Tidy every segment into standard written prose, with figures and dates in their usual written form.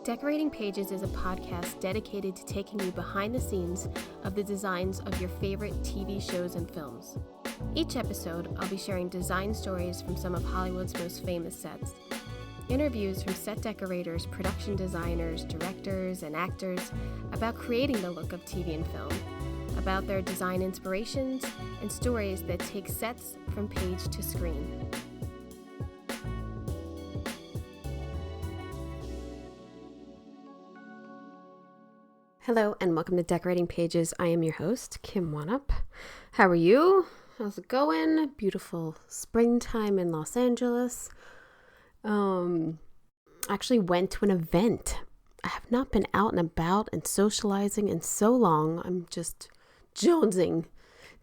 Decorating Pages is a podcast dedicated to taking you behind the scenes of the designs of your favorite TV shows and films. Each episode, I'll be sharing design stories from some of Hollywood's most famous sets, interviews from set decorators, production designers, directors, and actors about creating the look of TV and film, about their design inspirations, and stories that take sets from page to screen. Hello and welcome to Decorating Pages. I am your host, Kim Wanup. How are you? How's it going? Beautiful springtime in Los Angeles. Actually went to an event. I have not been out and about and socializing in so long. I'm just jonesing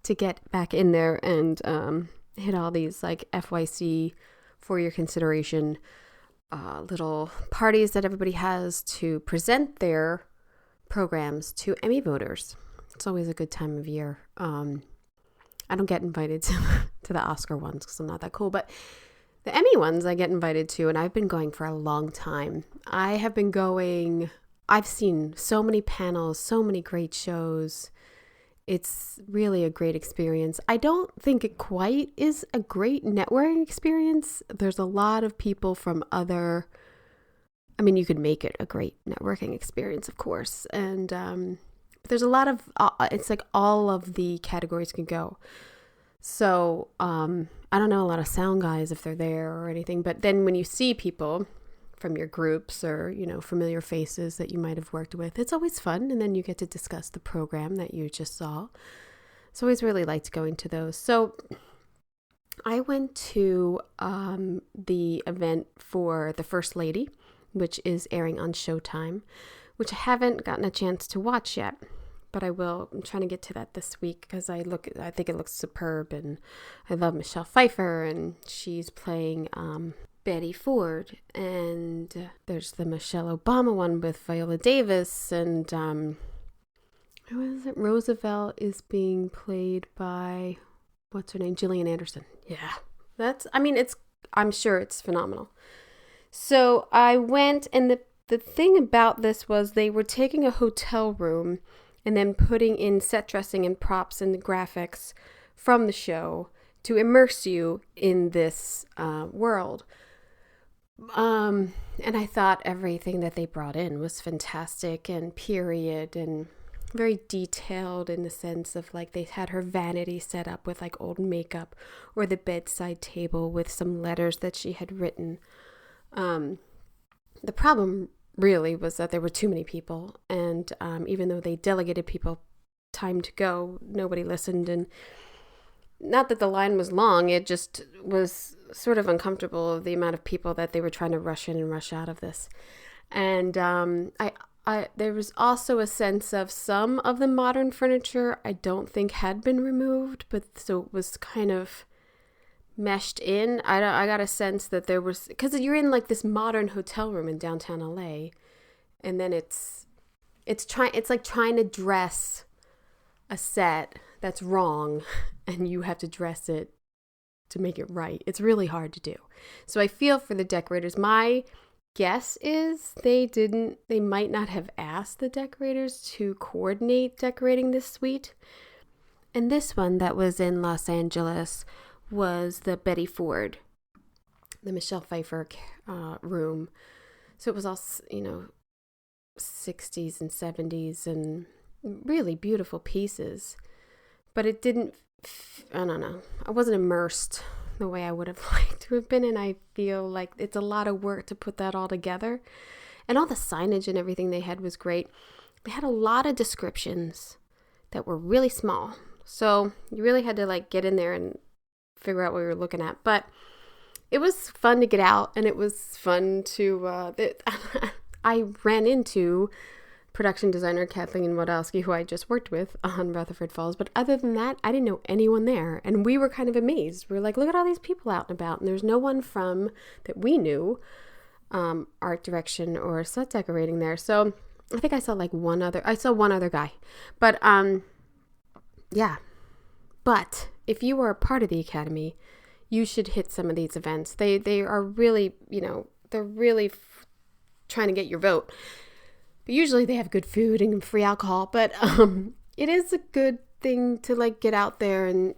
to get back in there and hit all these like FYC for your consideration little parties that everybody has to present their programs to Emmy voters. It's always a good time of year. I don't get invited to the Oscar ones because I'm not that cool, but the Emmy ones I get invited to, and I've been going for a long time. I've seen so many panels, so many great shows. It's really a great experience. I don't think it quite is a great networking experience. There's a lot of people from you could make it a great networking experience, of course. And there's a lot of, it's like all of the categories can go. So I don't know a lot of sound guys if they're there or anything. But then when you see people from your groups or, familiar faces that you might have worked with, it's always fun. And then you get to discuss the program that you just saw. So I always really liked going to those. So I went to the event for The First Lady, which is airing on Showtime, which I haven't gotten a chance to watch yet, but I will. I'm trying to get to that this week because I think it looks superb, and I love Michelle Pfeiffer, and she's playing Betty Ford, and there's the Michelle Obama one with Viola Davis, and who is it? Roosevelt is being played by, what's her name? Gillian Anderson. Yeah, I'm sure it's phenomenal. So I went, and the thing about this was they were taking a hotel room and then putting in set dressing and props and graphics from the show to immerse you in this world. And I thought everything that they brought in was fantastic and period and very detailed in the sense of like they had her vanity set up with like old makeup or the bedside table with some letters that she had written. The problem really was that there were too many people, and even though they delegated people time to go, nobody listened, and not that the line was long, it just was sort of uncomfortable, the amount of people that they were trying to rush in and rush out of this. And there was also a sense of some of the modern furniture I don't think had been removed, but so it was kind of meshed in. I got a sense that there was, because you're in like this modern hotel room in downtown LA, and then it's like trying to dress a set that's wrong, and you have to dress it to make it right. It's really hard to do. So I feel for the decorators. My guess is they might not have asked the decorators to coordinate decorating this suite. And this one that was in Los Angeles was the Betty Ford, the Michelle Pfeiffer room. So it was all, 60s and 70s and really beautiful pieces. But it didn't, I don't know, I wasn't immersed the way I would have liked to have been. And I feel like it's a lot of work to put that all together. And all the signage and everything they had was great. They had a lot of descriptions that were really small. So you really had to like get in there and figure out what we were looking at. But it was fun to get out, and it was fun to I ran into production designer Kathleen Wadowski, who I just worked with on Rutherford Falls, but other than that, I didn't know anyone there, and we were kind of amazed. We were like, look at all these people out and about, and there's no one from that we knew art direction or set decorating there. So I think I saw one other guy, but yeah. But if you are a part of the Academy, you should hit some of these events. They are really, they're really trying to get your vote. But usually they have good food and free alcohol. But it is a good thing to like get out there and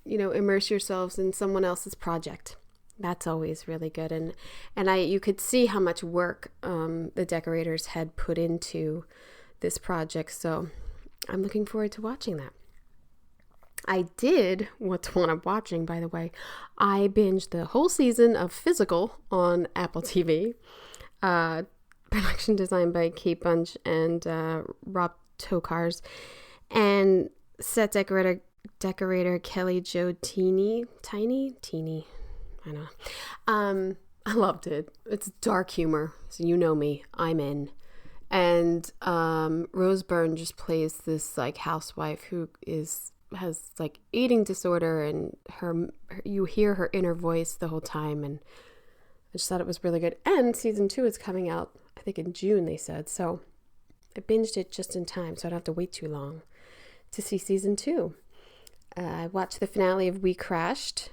immerse yourselves in someone else's project. That's always really good. And you could see how much work the decorators had put into this project. So I'm looking forward to watching that. I did what's one I'm watching, by the way. I binged the whole season of Physical on Apple TV. Production designed by Kate Bunch and Rob Tokars, and set decorator Kelly Jo Teeny. I know. I loved it. It's dark humor, so you know me. I'm in. And Rose Byrne just plays this like housewife who has like eating disorder, and you hear her inner voice the whole time, and I just thought it was really good. And season 2 is coming out, I think in June, they said. So I binged it just in time, so I don't have to wait too long to see season 2. I watched the finale of We Crashed.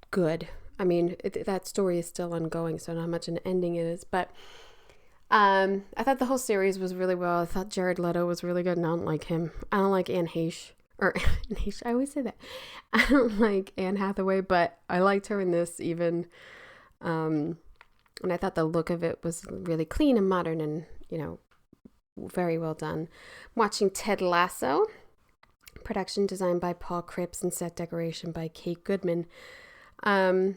Good. I mean, that story is still ongoing, so I don't know how much an ending it is. But I thought the whole series was really well. I thought Jared Leto was really good, and I don't like him. I don't like Anne Heche. Or Anne Heche, I always say that. I don't like Anne Hathaway, but I liked her in this even. And I thought the look of it was really clean and modern and, very well done. I'm watching Ted Lasso. Production designed by Paul Cripps and set decoration by Kate Goodman. I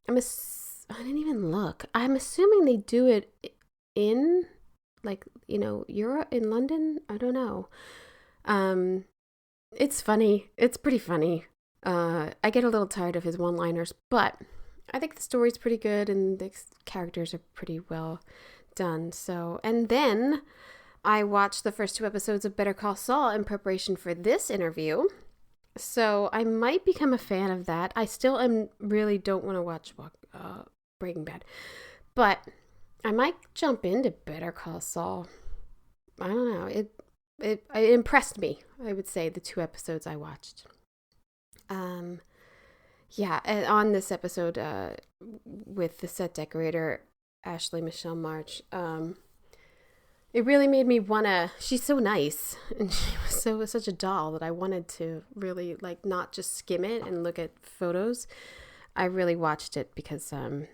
didn't even look. I'm assuming they do it in, Europe, in London. I don't know. It's funny. It's pretty funny. I get a little tired of his one-liners, but I think the story's pretty good and the characters are pretty well done. So, and then I watched the first 2 episodes of Better Call Saul in preparation for this interview. So I might become a fan of that. I still really don't want to watch Breaking Bad, but I might jump into Better Call Saul. I don't know. It impressed me, I would say, the 2 episodes I watched. Yeah, and on this episode with the set decorator, Ashley Michelle March, it really made me she's so nice, and she was such a doll that I wanted to really, not just skim it and look at photos. I really watched it because, and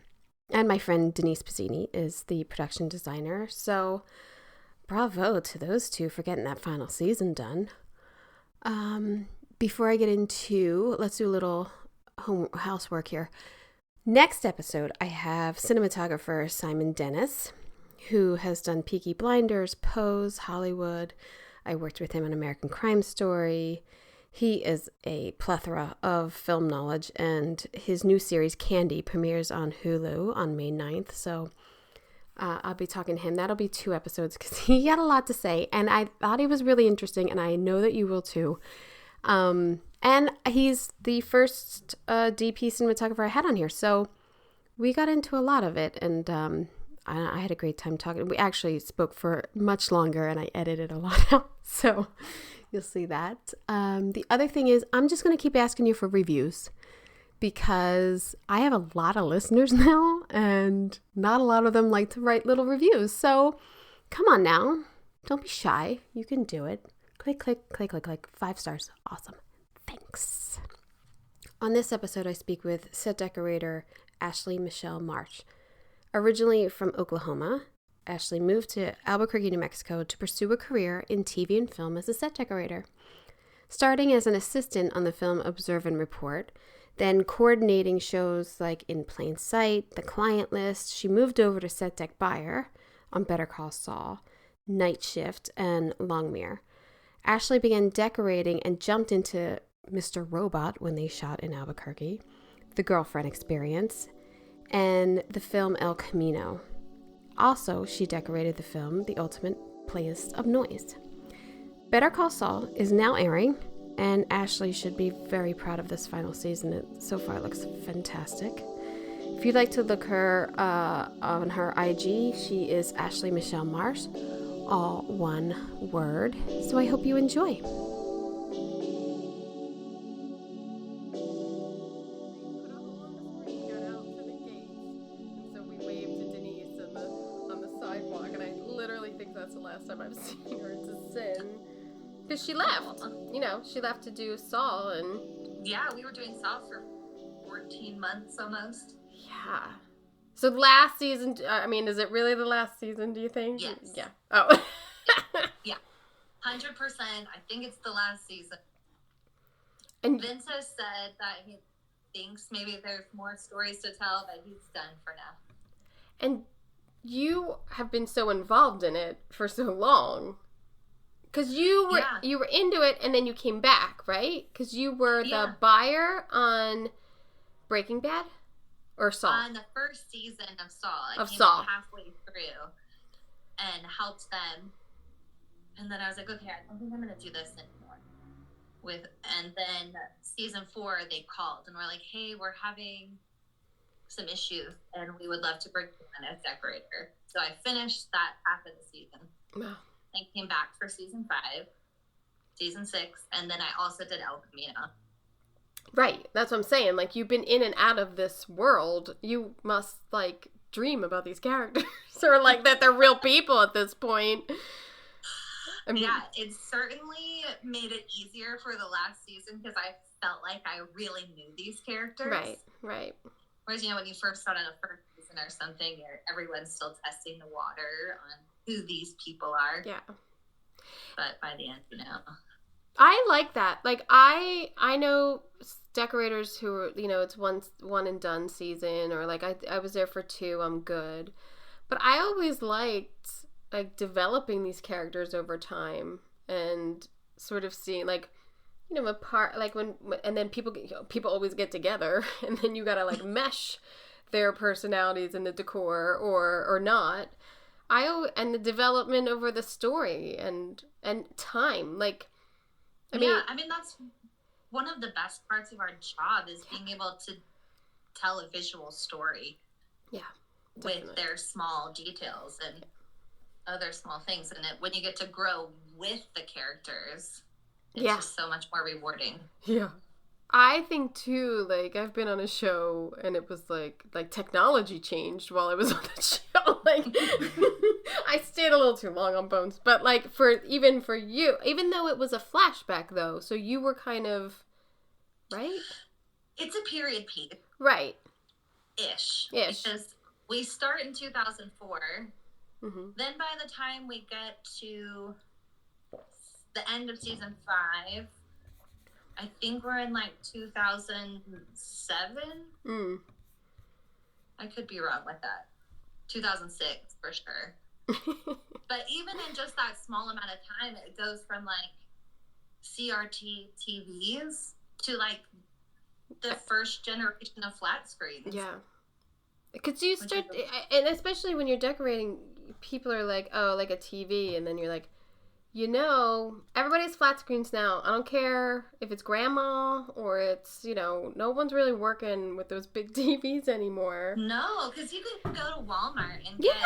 my friend Denise Pizzini is the production designer, so bravo to those 2 for getting that final season done. Before I get into, let's do a little housework here. Next episode, I have cinematographer Simon Dennis, who has done Peaky Blinders, Pose, Hollywood. I worked with him on American Crime Story. He is a plethora of film knowledge, and his new series, Candy, premieres on Hulu on May 9th. So I'll be talking to him. That'll be 2 episodes because he had a lot to say, and I thought he was really interesting, and I know that you will too. And he's the first DP cinematographer I had on here, so we got into a lot of it, and I had a great time talking. We actually spoke for much longer, and I edited a lot out, so you'll see that. The other thing is, I'm just going to keep asking you for reviews, because I have a lot of listeners now, and not a lot of them like to write little reviews, so come on now. Don't be shy. You can do it. Click, click, click, click, click. 5 stars. Awesome. Thanks. On this episode, I speak with set decorator Ashley Michelle Marsh. Originally from Oklahoma, Ashley moved to Albuquerque, New Mexico to pursue a career in TV and film as a set decorator. Starting as an assistant on the film Observe and Report, then coordinating shows like In Plain Sight, The Client List, she moved over to set dec buyer on Better Call Saul, Night Shift, and Longmire. Ashley began decorating and jumped into Mr. Robot when they shot in Albuquerque, The Girlfriend Experience, and the film El Camino. Also, she decorated the film The Ultimate Playlist of Noise. Better Call Saul is now airing, and Ashley should be very proud of this final season. So far, it looks fantastic. If you'd like to look her on her IG, she is Ashley Michelle Marsh, all one word. So I hope you enjoy. that's the last time I've seen her. It's a sin. Because she left. You know, she left to do Saul and... Yeah, we were doing Saul for 14 months almost. Yeah. So last season, I mean, is it really the last season, do you think? Yes. Yeah. Oh. Yeah. 100%. I think it's the last season. And Vince has said that he thinks maybe there's more stories to tell, but he's done for now. And you have been so involved in it for so long. Because you were into it and then you came back, right? Because you were the buyer on Breaking Bad? Or Saul? On the first season of Saul. I came Saul. halfway through and helped them. And then I was like, okay, I don't think I'm going to do this anymore. And then season 4, they called and were like, hey, we're having some issues and we would love to bring you in as decorator. So I finished that half of the season. Wow. And came back for season 5, season 6, and then I also did El Camino. Right. That's what I'm saying. Like, you've been in and out of this world. You must, like, dream about these characters. Or, like, that they're real people at this point. I mean, yeah, it certainly made it easier for the last season because I felt like I really knew these characters. Right. Whereas, you know, when you first start on a first season or something, everyone's still testing the water on who these people are. Yeah. But by the end, you know. I like that. Like, I know decorators who are, you know, it's one and done season, or like I was there for 2, I'm good. But I always liked like developing these characters over time and sort of seeing like, you know, a part like when and then people always get together and then you gotta like mesh their personalities in the decor or not. And the development over the story and time, like. I mean, that's one of the best parts of our job is being able to tell a visual story. Yeah, definitely. With their small details and other small things. And when you get to grow with the characters, it's just so much more rewarding. Yeah. I think, too, like, I've been on a show, and it was, like technology changed while I was on the show. Like, I stayed a little too long on Bones. But, like, for you, even though it was a flashback, though, so you were kind of, right? It's a period piece. Right. Ish. Because we start in 2004. Mm-hmm. Then by the time we get to the end of season 5... I think we're in, like, 2007. I could be wrong with that. 2006, for sure. But even in just that small amount of time, it goes from, like, CRT TVs to, like, the first generation of flat screens. Yeah. Because you start, and especially when you're decorating, people are like, oh, like a TV, and then you're like, you know, everybody's flat screens now. I don't care if it's grandma or it's, you know, no one's really working with those big TVs anymore. No, because you could go to Walmart and get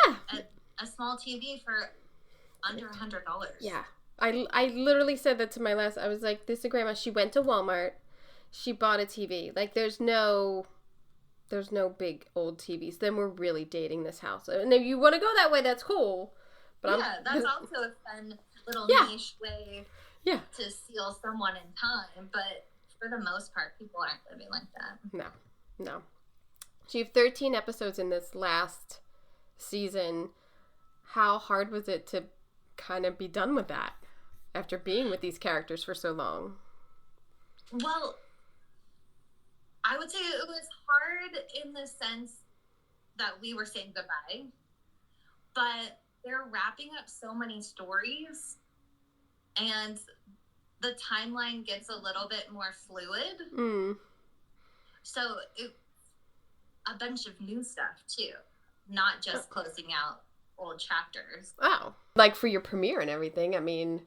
a small TV for under $100. Yeah. I literally said that to my last, I was like, this is grandma. She went to Walmart. She bought a TV. Like, there's no big old TVs. Then we're really dating this house. And if you want to go that way, that's cool. But that's also a fun little niche way to seal someone in time, but for the most part, people aren't living like that. No. So you have 13 episodes in this last season. How hard was it to kind of be done with that after being with these characters for so long? Well, I would say it was hard in the sense that we were saying goodbye, but they're wrapping up so many stories and the timeline gets a little bit more fluid. So a bunch of new stuff too, not just closing out old chapters. Wow. Like for your premiere and everything, I mean.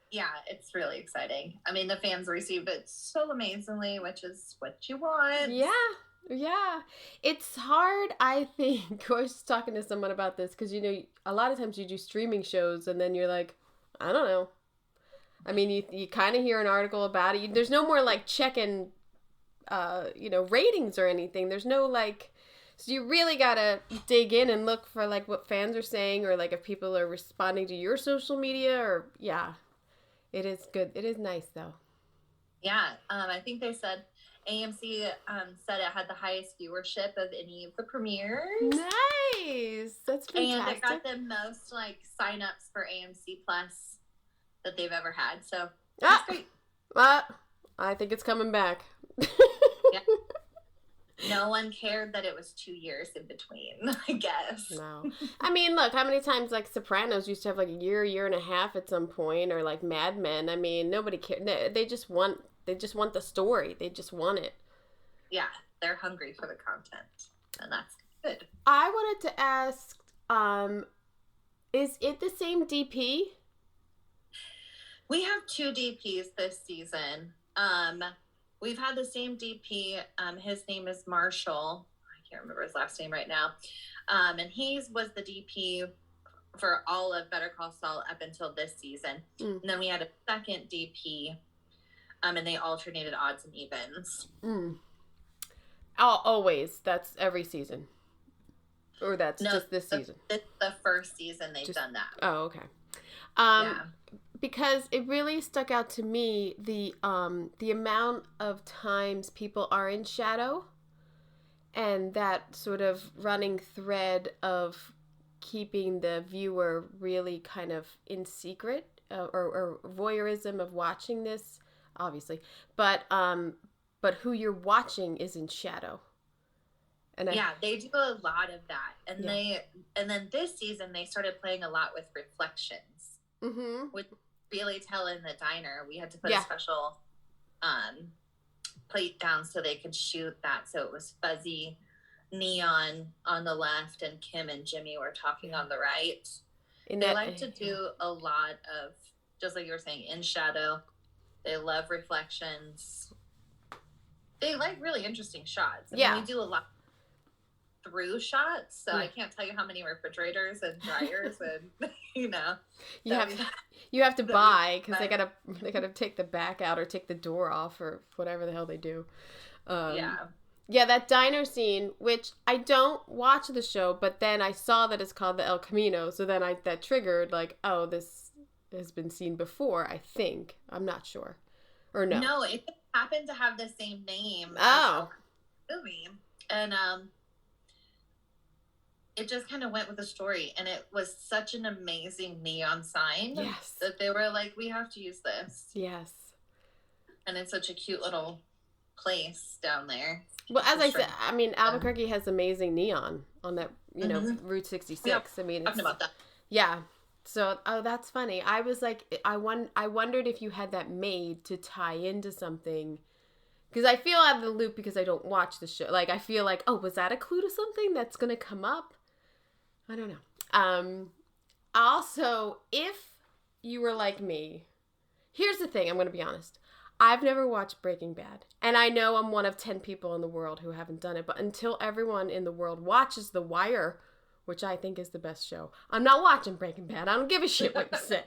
Yeah, it's really exciting. I mean, the fans received it so amazingly, which is what you want. Yeah. It's hard, I think. I was talking to someone about this because, you know, a lot of times you do streaming shows and then you're like, I don't know. I mean, you kind of hear an article about it. There's no more like checking, ratings or anything. There's no like, So you really gotta dig in and look for like what fans are saying, or like if people are responding to your social media, or it is good. It is nice though. Yeah, I think they said AMC said it had the highest viewership of any of the premieres. Nice, that's fantastic. And it got the most like signups for AMC Plus that they've ever had. So that's great. I think it's coming back. Yeah. No one cared that it was 2 years in between, I guess. No. I mean, look, how many times, like, Sopranos used to have, like, a year and a half at some point, or, like, Mad Men. I mean, nobody cared. They just want the story. They just want it. Yeah, they're hungry for the content, and that's good. I wanted to ask, is it the same DP? We have 2 DPs this season. We've had the same DP. His name is Marshall. I can't remember his last name right now. And he was the DP for all of Better Call Saul up until this season. And then we had a second DP, and they alternated odds and evens. Always. That's every season. Or that's just this season? It's the first season they've done that. Oh, okay. Yeah. Because it really stuck out to me the amount of times people are in shadow, and that sort of running thread of keeping the viewer really kind of in secret, or voyeurism of watching this, obviously, but who you're watching is in shadow. And they do a lot of that, and then this season they started playing a lot with reflections. With really tell in the diner, we had to put a special plate down so they could shoot that, so it was fuzzy neon on the left and Kim and Jimmy were talking on the right. They like to do a lot of, just like you were saying, in shadow. They love reflections. They like really interesting shots. We do a lot through shots, so I can't tell you how many refrigerators and dryers and you have to buy, because they gotta take the back out or take the door off or whatever the hell they do. That diner scene, which I don't watch the show, but then I saw that it's called the El Camino, so then that triggered like, oh, this has been seen before. I think, I'm not sure, or no, it happened to have the same name. Movie, and it just kind of went with the story, and it was such an amazing neon sign that they were like, we have to use this. Yes. And it's such a cute little place down there. Well, as I said, I mean, Albuquerque has amazing neon on that, Route 66. Yeah, I mean, talking about that. Yeah. So, that's funny. I was like, I wondered if you had that made to tie into something. Because I feel out of the loop because I don't watch the show. Like, I feel like, oh, was that a clue to something that's going to come up? I don't know. Also, if you were like me, here's the thing, I'm going to be honest. I've never watched Breaking Bad. And I know I'm one of 10 people in the world who haven't done it. But until everyone in the world watches The Wire, which I think is the best show, I'm not watching Breaking Bad. I don't give a shit what you say.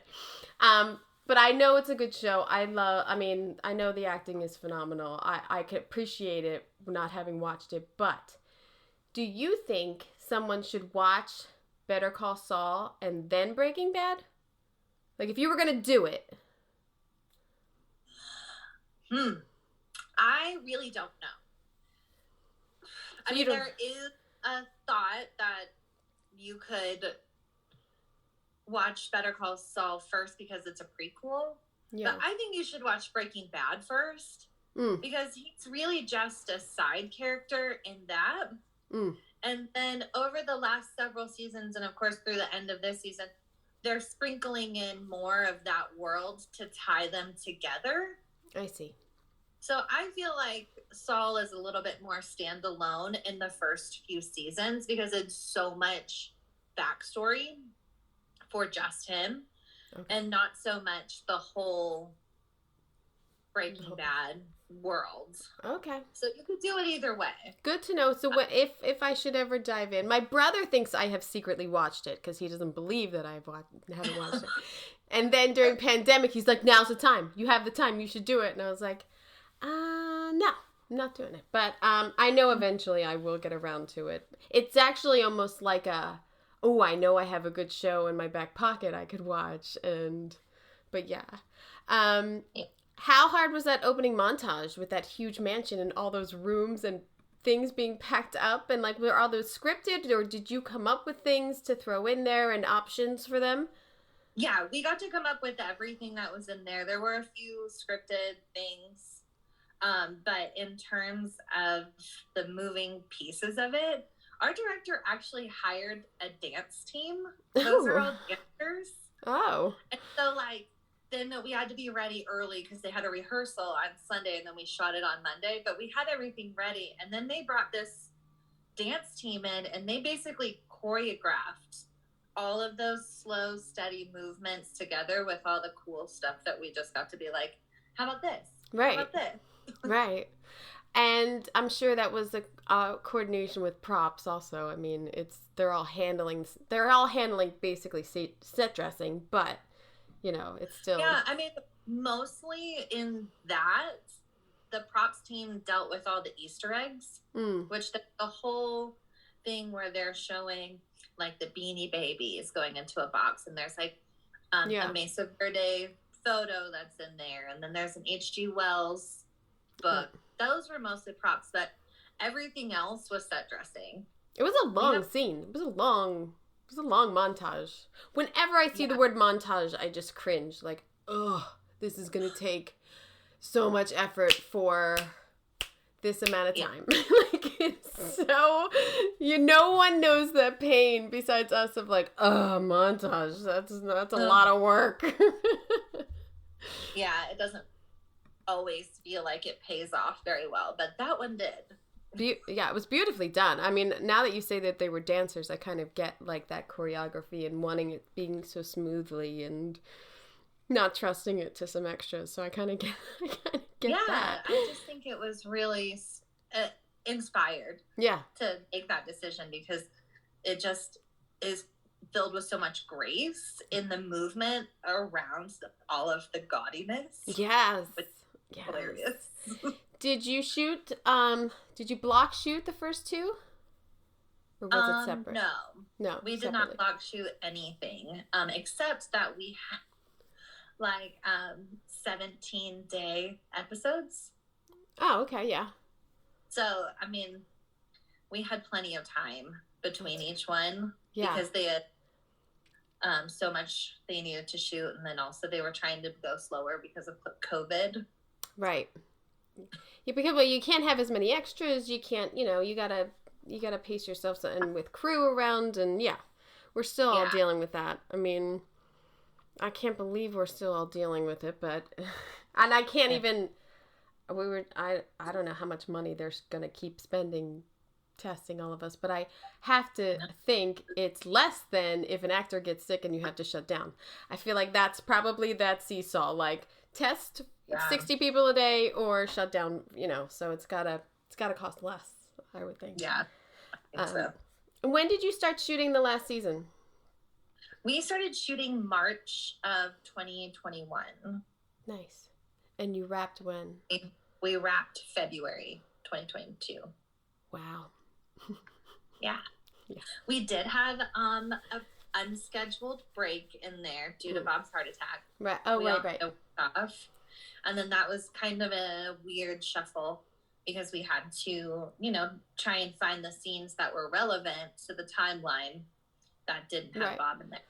But I know it's a good show. I know the acting is phenomenal. I can appreciate it not having watched it. But do you think someone should watch Better Call Saul and then Breaking Bad? Like, if you were going to do it. I really don't know. I mean, there is a thought that you could watch Better Call Saul first because it's a prequel. Yeah. But I think you should watch Breaking Bad first. Because he's really just a side character in that. And then over the last several seasons, and of course through the end of this season, they're sprinkling in more of that world to tie them together. I see. So I feel like Saul is a little bit more standalone in the first few seasons because it's so much backstory for just him, and not so much the whole Breaking Bad world. Okay. So you could do it either way. Good to know. So if I should ever dive in, my brother thinks I have secretly watched it because he doesn't believe that I haven't watched it. And then during pandemic, he's like, now's the time. You have the time. You should do it. And I was like, no. not doing it. But I know eventually I will get around to it. It's actually almost like I know I have a good show in my back pocket I could watch. But yeah. How hard was that opening montage with that huge mansion and all those rooms and things being packed up? And like, were all those scripted, or did you come up with things to throw in there and options for them? Yeah, we got to come up with everything that was in there. There were a few scripted things, but in terms of the moving pieces of it, our director actually hired a dance team. Those are all dancers. Oh. And so, like, then we had to be ready early because they had a rehearsal on Sunday, and then we shot it on Monday. But we had everything ready, and then they brought this dance team in, and they basically choreographed all of those slow, steady movements together with all the cool stuff that we just got to be like, how about this? Right. How about this? Right. And I'm sure that was a coordination with props also. I mean, they're all handling basically set dressing, but, you know, it's still... Yeah, I mean, mostly in that, the props team dealt with all the Easter eggs, which the whole thing where they're showing... like the Beanie Babies going into a box, and there's like a Mesa Verde photo that's in there, and then there's an H.G. Wells book. Those were mostly props, but everything else was set dressing. It was a long scene. It was a long montage. Whenever I see the word montage, I just cringe. Like, ugh, this is gonna take so much effort for this amount of time. Like, it's so, no one knows the pain besides us of like, montage. That's a lot of work. Yeah, it doesn't always feel like it pays off very well, but that one did. Yeah, it was beautifully done. I mean, now that you say that they were dancers, I kind of get like that choreography and wanting it being so smoothly and not trusting it to some extras. So I kind of get that. I just think it was really inspired to make that decision, because it just is filled with so much grace in the movement around all of the gaudiness. Yes. It's hilarious. Did you block shoot the first two? Or was it separate? No. We did not block shoot anything, except that we had like 17-day episodes. Oh, okay, yeah. So, I mean, we had plenty of time between each one because they had so much they needed to shoot, and then also they were trying to go slower because of COVID. Right. Yeah, because you can't have as many extras. You can't, you gotta pace yourself and with crew around, and we're still all dealing with that. I mean, I can't believe we're still all dealing with it, but and I can't even. I don't know how much money they're gonna keep spending testing all of us, but I have to think it's less than if an actor gets sick and you have to shut down. I feel like that's probably that seesaw, like test 60 people a day or shut down, so it's gotta cost less, I would think. Yeah, I think so. When did you start shooting the last season? We started shooting March of 2021. Nice. And you wrapped when? We wrapped February 2022. Wow. Yeah. We did have an unscheduled break in there due to Bob's heart attack. Right. Oh, right. Off. And then that was kind of a weird shuffle because we had to, try and find the scenes that were relevant to the timeline that didn't have Bob in there.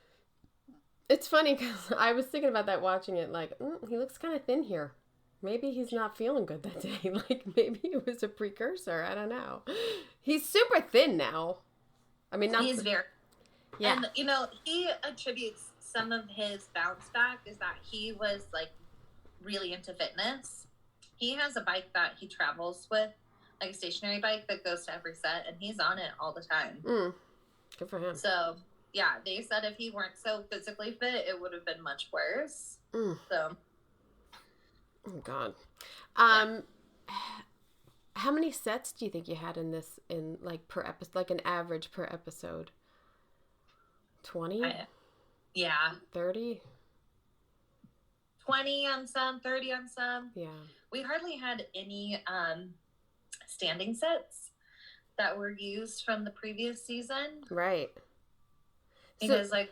It's funny because I was thinking about that watching it, like, he looks kind of thin here. Maybe he's not feeling good that day. Like, maybe it was a precursor. I don't know. He's super thin now. I mean, He's very... Yeah. And, he attributes some of his bounce back is that he was, like, really into fitness. He has a bike that he travels with, like a stationary bike that goes to every set, and he's on it all the time. Good for him. So... yeah, they said if he weren't so physically fit, it would have been much worse. So, oh God, how many sets do you think you had in this? In like per episode, like an average per episode? 20? 30? 20 on some, 30 on some. Yeah, we hardly had any standing sets that were used from the previous season. Right. Because, like,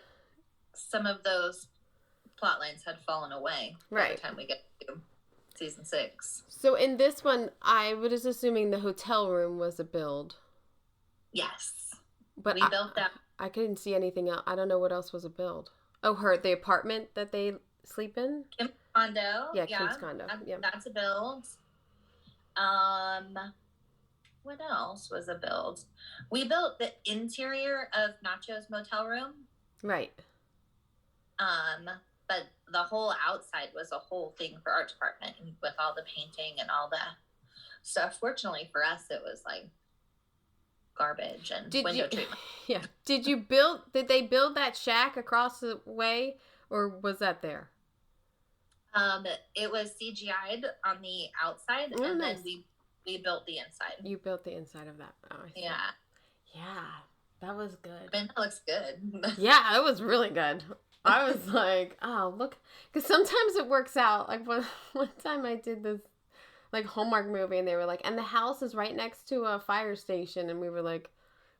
some of those plot lines had fallen away by the time we get to season 6. So in this one, I was assuming the hotel room was a build. Yes. But we built that. I couldn't see anything else. I don't know what else was a build. Oh, the apartment that they sleep in? Kim's condo. Yeah, Kim's condo. That's a build. What else was a build? We built the interior of Nacho's motel room. Right. But the whole outside was a whole thing for art department with all the painting and all the stuff. Fortunately for us, it was like garbage and window treatment. Yeah. Did they build that shack across the way, or was that there? It was CGI'd on the outside, and then we built the inside. You built the inside of that. Oh, I see. Yeah. Yeah. That was good. I mean, that looks good. Yeah, it was really good. I was like, oh, look. Because sometimes it works out. Like, one time I did this, like, Hallmark movie, and they were like, and the house is right next to a fire station. And we were like,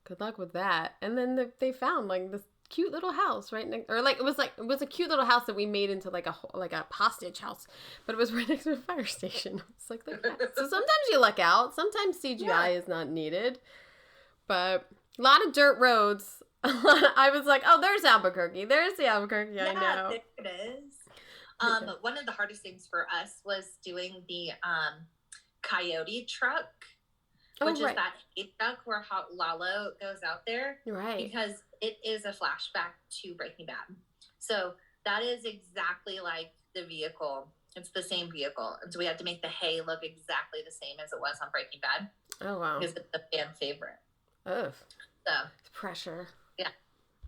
good luck with that. And then they found, like, this cute little house right next, or, like, it was a cute little house that we made into, like, a hostage house. But it was right next to a fire station. It's like that. So sometimes you luck out. Sometimes CGI is not needed. But a lot of dirt roads. I was like, oh, there's Albuquerque. There's the Albuquerque. I know. There it is. One of the hardest things for us was doing the coyote truck, which is that hay truck where Lalo goes out there. Right. Because it is a flashback to Breaking Bad. So that is exactly like the vehicle. It's the same vehicle. And so we had to make the hay look exactly the same as it was on Breaking Bad. Oh, wow. Because it's a fan favorite. Oh. So. It's pressure.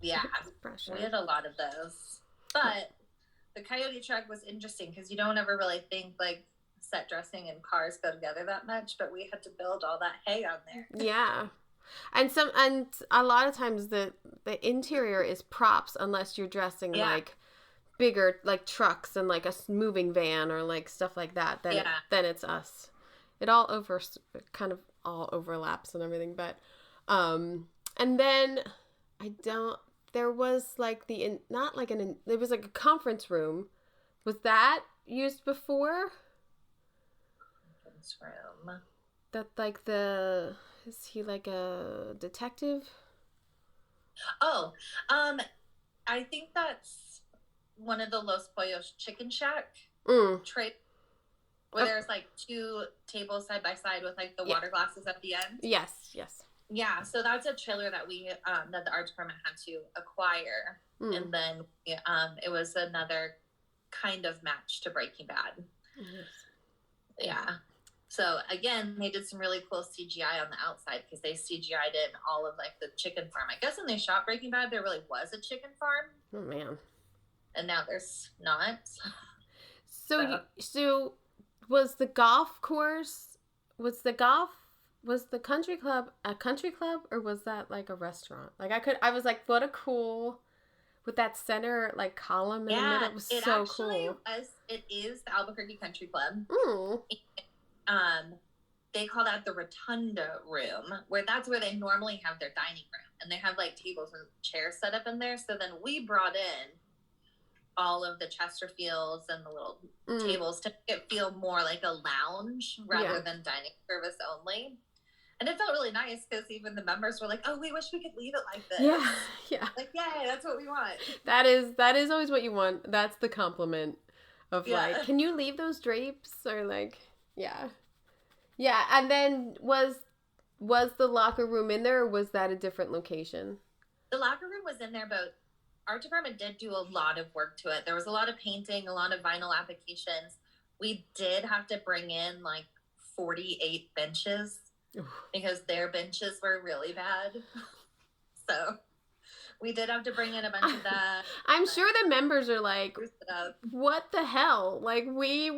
Yeah, pressure. We had a lot of those. But the coyote truck was interesting because you don't ever really think like set dressing and cars go together that much, but we had to build all that hay on there. Yeah. And a lot of times the interior is props unless you're dressing like bigger like trucks and like a moving van or like stuff like that. Then it's us. It all overlaps and everything, but and then there was like there was like a conference room. Was that used before? Conference room. That like is he like a detective? Oh, I think that's one of the Los Pollos Chicken Shack trade where there's like 2 tables side by side with like the water glasses at the end. Yes. Yeah, so that's a trailer that we that the art department had to acquire, and then it was another kind of match to Breaking Bad. Yeah. So again, they did some really cool CGI on the outside because they CGI'd in all of like the chicken farm. I guess when they shot Breaking Bad, there really was a chicken farm. Oh man. And now there's not. So was the golf course? Was the country club a country club, or was that like a restaurant? Like I was like, what a cool, with that center like column in the middle. It was so cool. It is the Albuquerque Country Club. Mm. They call that the Rotunda Room, where that's where they normally have their dining room, and they have like tables and chairs set up in there. So then we brought in all of the Chesterfields and the little tables to make it feel more like a lounge rather than dining service only. And it felt really nice because even the members were like, oh, we wish we could leave it like this. Yeah. Like, yay, that's what we want. That is always what you want. That's the compliment of like, can you leave those drapes? Or like, yeah. And then was the locker room in there, or was that a different location? The locker room was in there, but art department did do a lot of work to it. There was a lot of painting, a lot of vinyl applications. We did have to bring in like 48 benches because their benches were really bad. So we did have to bring in a bunch of that. I'm sure the members are like, what the hell? Like we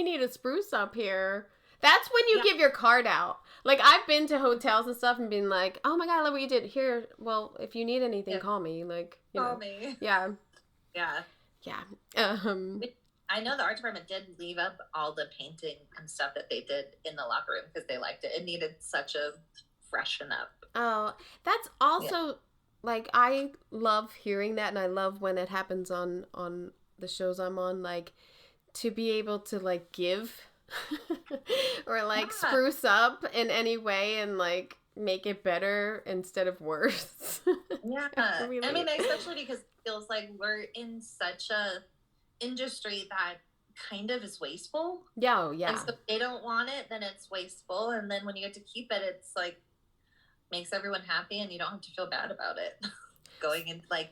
need a spruce up here. That's when you give your card out. Like, I've been to hotels and stuff and been like, oh my God, I love what you did. Here, well, if you need anything, call me. Like, call me. Yeah. Yeah. Yeah. I know the art department did leave up all the painting and stuff that they did in the locker room because they liked it. It needed such a freshen up. Oh, that's also like, I love hearing that, and I love when it happens on the shows I'm on, like, to be able to like give or like spruce up in any way and like make it better instead of worse. Yeah. Really... I mean, especially because it feels like we're in such a industry that kind of is wasteful. Yeah, yeah. And so if they don't want it, then it's wasteful. And then when you get to keep it, it's like makes everyone happy and you don't have to feel bad about it. Going into like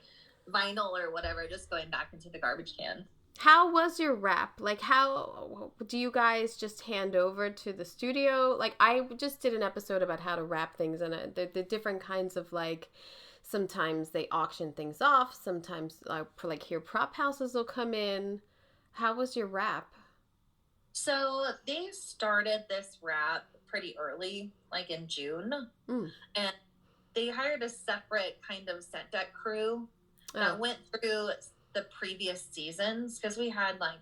vinyl or whatever, just going back into the garbage can. How was your wrap? Like, how do you guys just hand over to the studio? Like, I just did an episode about how to wrap things, and the different kinds of, like, sometimes they auction things off. Sometimes, like, here prop houses will come in. How was your wrap? So they started this wrap pretty early, like in June. And they hired a separate kind of set deck crew that went through the previous seasons, because we had, like,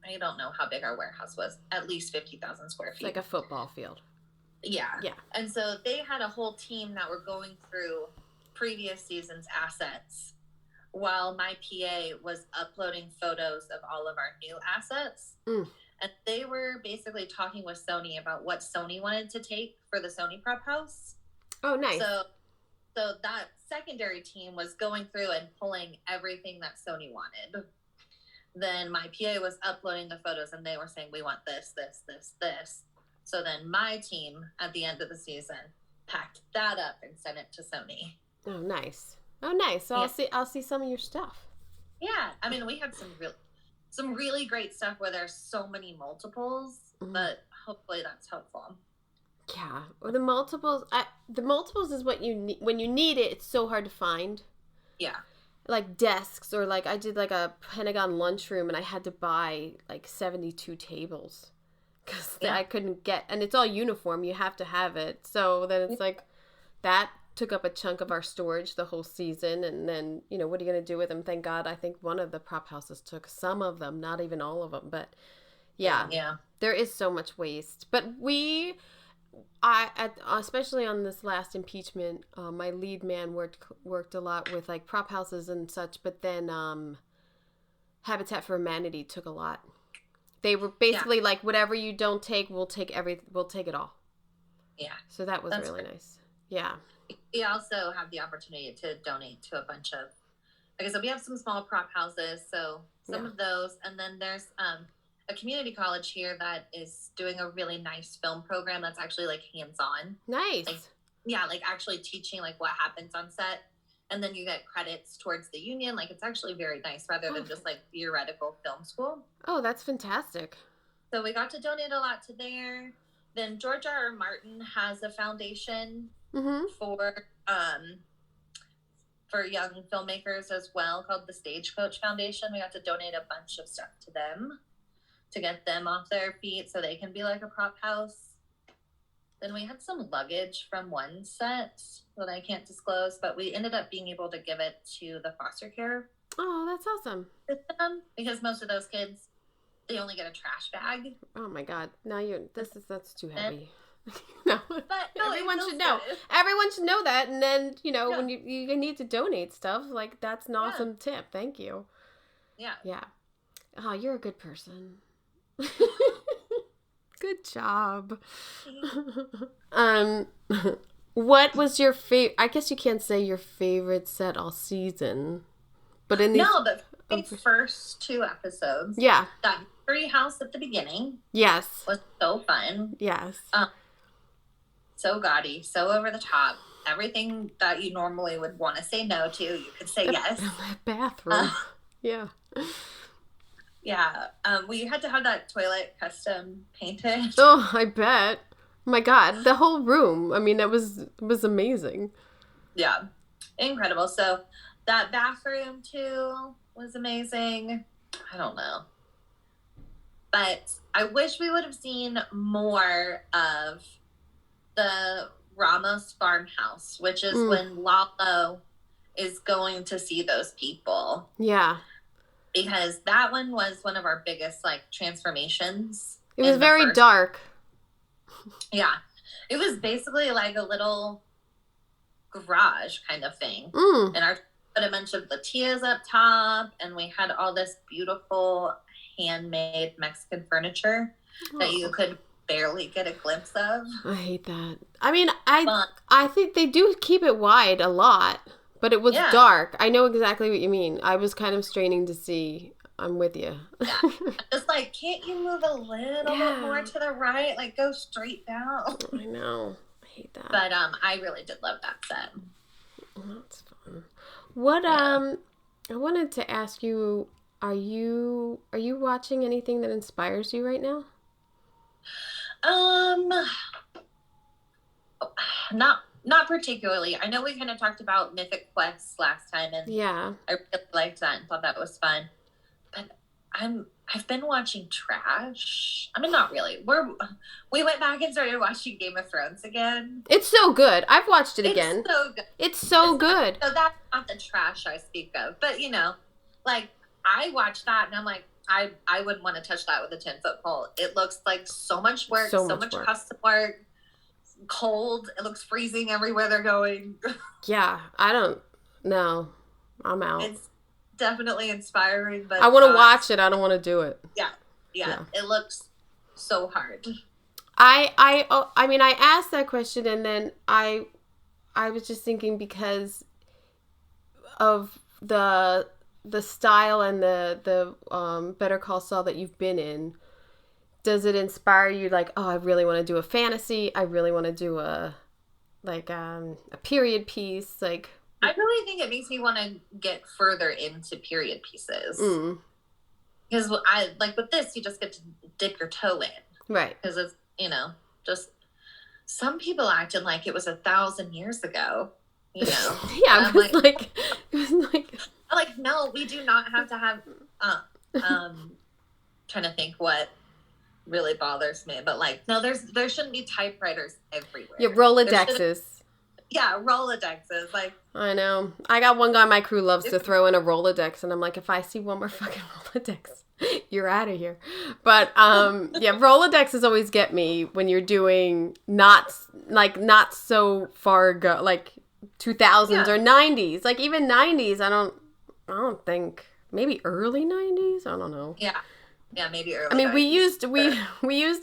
I don't know how big our warehouse was, at least 50,000 square feet. It's like a football field. Yeah. And so they had a whole team that were going through previous season's assets while my PA was uploading photos of all of our new assets. And they were basically talking with Sony about what Sony wanted to take for the Sony prep house. Oh, nice. So that secondary team was going through and pulling everything that Sony wanted. Then my PA was uploading the photos and they were saying, we want this, this, this, this. So then my team at the end of the season packed that up and sent it to Sony. Oh, nice. Oh, nice. So yeah. I'll see some of your stuff. Yeah. I mean, we had some really great stuff where there's so many multiples, but hopefully that's helpful. Yeah, or the multiples. The multiples is what you need when you need it. It's so hard to find. Yeah, like desks, or like I did like a Pentagon lunchroom, and I had to buy like 72 tables because I couldn't get, and it's all uniform. You have to have it. So then it's like that took up a chunk of our storage the whole season, and then what are you gonna do with them? Thank God, I think one of the prop houses took some of them, not even all of them, but yeah, there is so much waste, but especially on this last impeachment, my lead man worked a lot with like prop houses and such, but then Habitat for Humanity took a lot. They were basically like, whatever you don't take, we'll take it all. Yeah. So that was really nice. Yeah. We also have the opportunity to donate to a bunch of, like I said, we have some small prop houses, so some of those, and then there's a community college here that is doing a really nice film program that's actually like hands-on. Nice. Like actually teaching like what happens on set, and then you get credits towards the union. Like it's actually very nice rather than just like theoretical film school. Oh, that's fantastic. So we got to donate a lot to there. Then George R. Martin has a foundation for young filmmakers as well called the Stagecoach Foundation. We got to donate a bunch of stuff to them to get them off their feet so they can be like a prop house. Then we had some luggage from one set that I can't disclose, but we ended up being able to give it to the foster care. Oh, that's awesome. System, because most of those kids, they only get a trash bag. Oh my God. Now that's too heavy. No, but everyone should know. Good. Everyone should know that, and then when you need to donate stuff, like that's an awesome tip. Thank you. Yeah. Oh, you're a good person. Good job. What was your favorite? I guess you can't say your favorite set all season, but in the first 2 episodes, that tree house at the beginning, was so fun. Yes. So gaudy, so over the top. Everything that you normally would want to say no to, you could say yes. That bathroom. Yeah. Yeah. We had to have that toilet custom painted. Oh, I bet. Oh my God. The whole room. I mean, it was amazing. Yeah. Incredible. So that bathroom too was amazing. I don't know. But I wish we would have seen more of the Ramos farmhouse, which is when Lalo is going to see those people. Yeah. because that one was one of our biggest, like, transformations. It was very dark. Yeah. It was basically like a little garage kind of thing. And put a bunch of latillas up top, and we had all this beautiful handmade Mexican furniture that you could barely get a glimpse of. I hate that. I mean, I think they do keep it wide a lot, but it was dark. I know exactly what you mean. I was kind of straining to see. I'm with you. Yeah. Just like, can't you move a little bit more to the right? Like, go straight down. I know. I hate that. But I really did love that set. Well, that's fun. What I wanted to ask you, are you watching anything that inspires you right now? Not particularly. I know we kind of talked about Mythic Quest last time, and I really liked that and thought that was fun. But I've been watching trash. I mean, not really. We went back and started watching Game of Thrones again. It's so good. I've watched it again. It's so good. It's so good. So that's not the trash I speak of. But, you know, like, I watched that and I'm like, I wouldn't want to touch that with a 10-foot pole. It looks like so much work, so much custom work. Cold. It looks freezing everywhere they're going. Yeah, I don't know. I'm out. It's definitely inspiring, but I want to watch it. I don't want to do it. Yeah. It looks so hard. I mean, I asked that question, and then I was just thinking, because of the style and the Better Call Saul that you've been in. Does it inspire you, like, oh, I really want to do a fantasy, I really want to do a period piece, like... I really think it makes me want to get further into period pieces. Because I like with this, you just get to dip your toe in. Right. Because it's, you know, just... Some people acted like it was 1,000 years ago, you know? Yeah, it was like, no, we do not have to have... trying to think what really bothers me, but like, no, there shouldn't be typewriters everywhere. Yeah, Rolodexes. Yeah, Rolodexes. Like, I know. I got one guy in my crew loves to throw in a Rolodex, and I'm like, if I see one more fucking Rolodex, you're out of here. But yeah, Rolodexes always get me when you're doing not so far ago, like 2000s or 90s, like even 90s. I don't think, maybe early 90s. I don't know. Yeah, maybe early. I mean, we used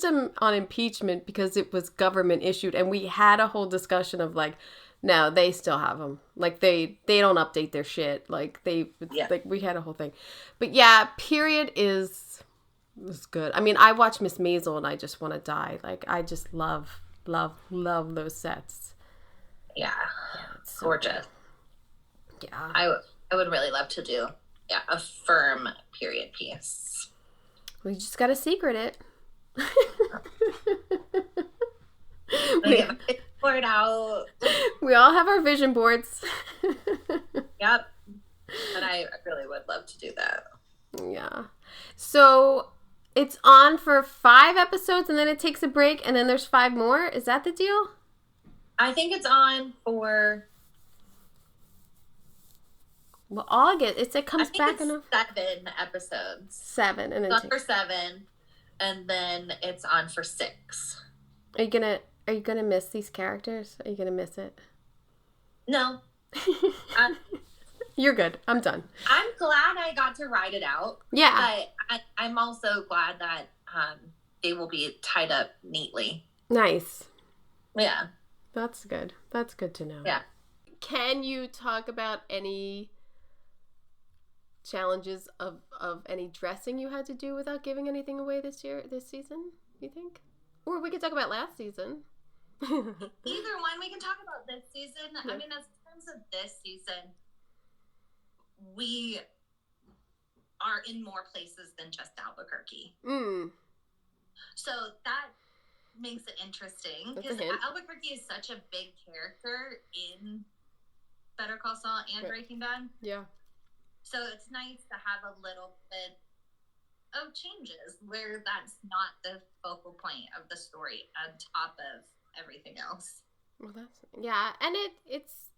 them on impeachment because it was government issued, and we had a whole discussion of like, no, they still have them. Like they don't update their shit. Like like we had a whole thing. But yeah, period was good. I mean, I watch Miss Maisel and I just want to die. Like I just love those sets. Yeah, it's so gorgeous. Good. Yeah, I would really love to do a firm period piece. We just gotta secret it. Board out. We all have our vision boards. Yep. And I really would love to do that. Yeah. So it's on for 5 episodes and then it takes a break and then there's 5 more? Is that the deal? I think it's on for... Well, August. It comes back in 7 episodes. 7, and then it's on for 7, and then it's on for 6. Are you gonna miss these characters? Are you gonna miss it? No. You're good. I'm done. I'm glad I got to ride it out. Yeah. But I'm also glad that they will be tied up neatly. Nice. Yeah. That's good. That's good to know. Yeah. Can you talk about any challenges of any dressing you had to do without giving anything away this season, you think? Or we could talk about last season. Either one. We can talk about this season. Yeah. I mean, in terms of this season, we are in more places than just Albuquerque. So that makes it interesting. Because Albuquerque is such a big character in Better Call Saul and Breaking Bad. Yeah. So it's nice to have a little bit of changes where that's not the focal point of the story on top of everything else. Well, and it's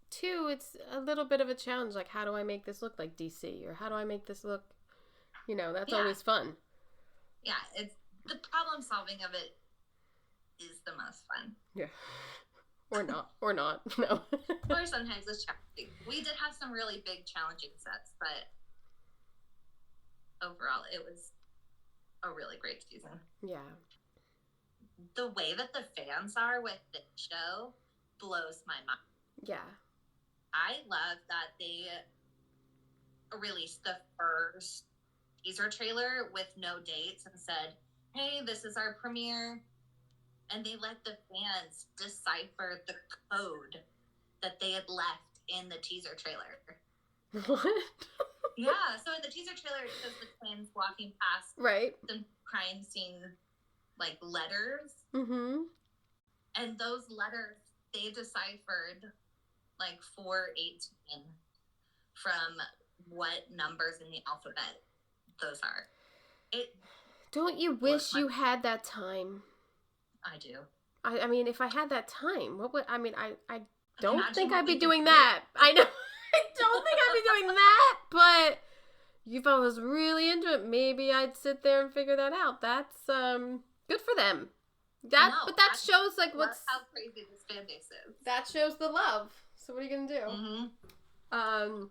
a little bit of a challenge. Like, how do I make this look like DC, or how do I make this look That's always fun. Yeah, it's the problem solving of it is the most fun. Yeah. Or not, no. Or sometimes it's challenging. We did have some really big challenging sets, but overall it was a really great season. Yeah. The way that the fans are with the show blows my mind. Yeah. I love that they released the first teaser trailer with no dates and said, hey, this is our premiere. And they let the fans decipher the code that they had left in the teaser trailer. What? Yeah, so in the teaser trailer, it shows the twins walking past the crime scene, letters. Mm-hmm. And those letters, they deciphered, 418 from what numbers in the alphabet those are. Don't you wish you had that time? I do. I mean, if I had that time, what would... I mean, I don't think I'd be doing that. I know. I don't think I'd be doing that, but if I was really into it, maybe I'd sit there and figure that out. That's good for them. That shows what's how crazy this fan base is. That shows the love. So what are you gonna do? Mm-hmm.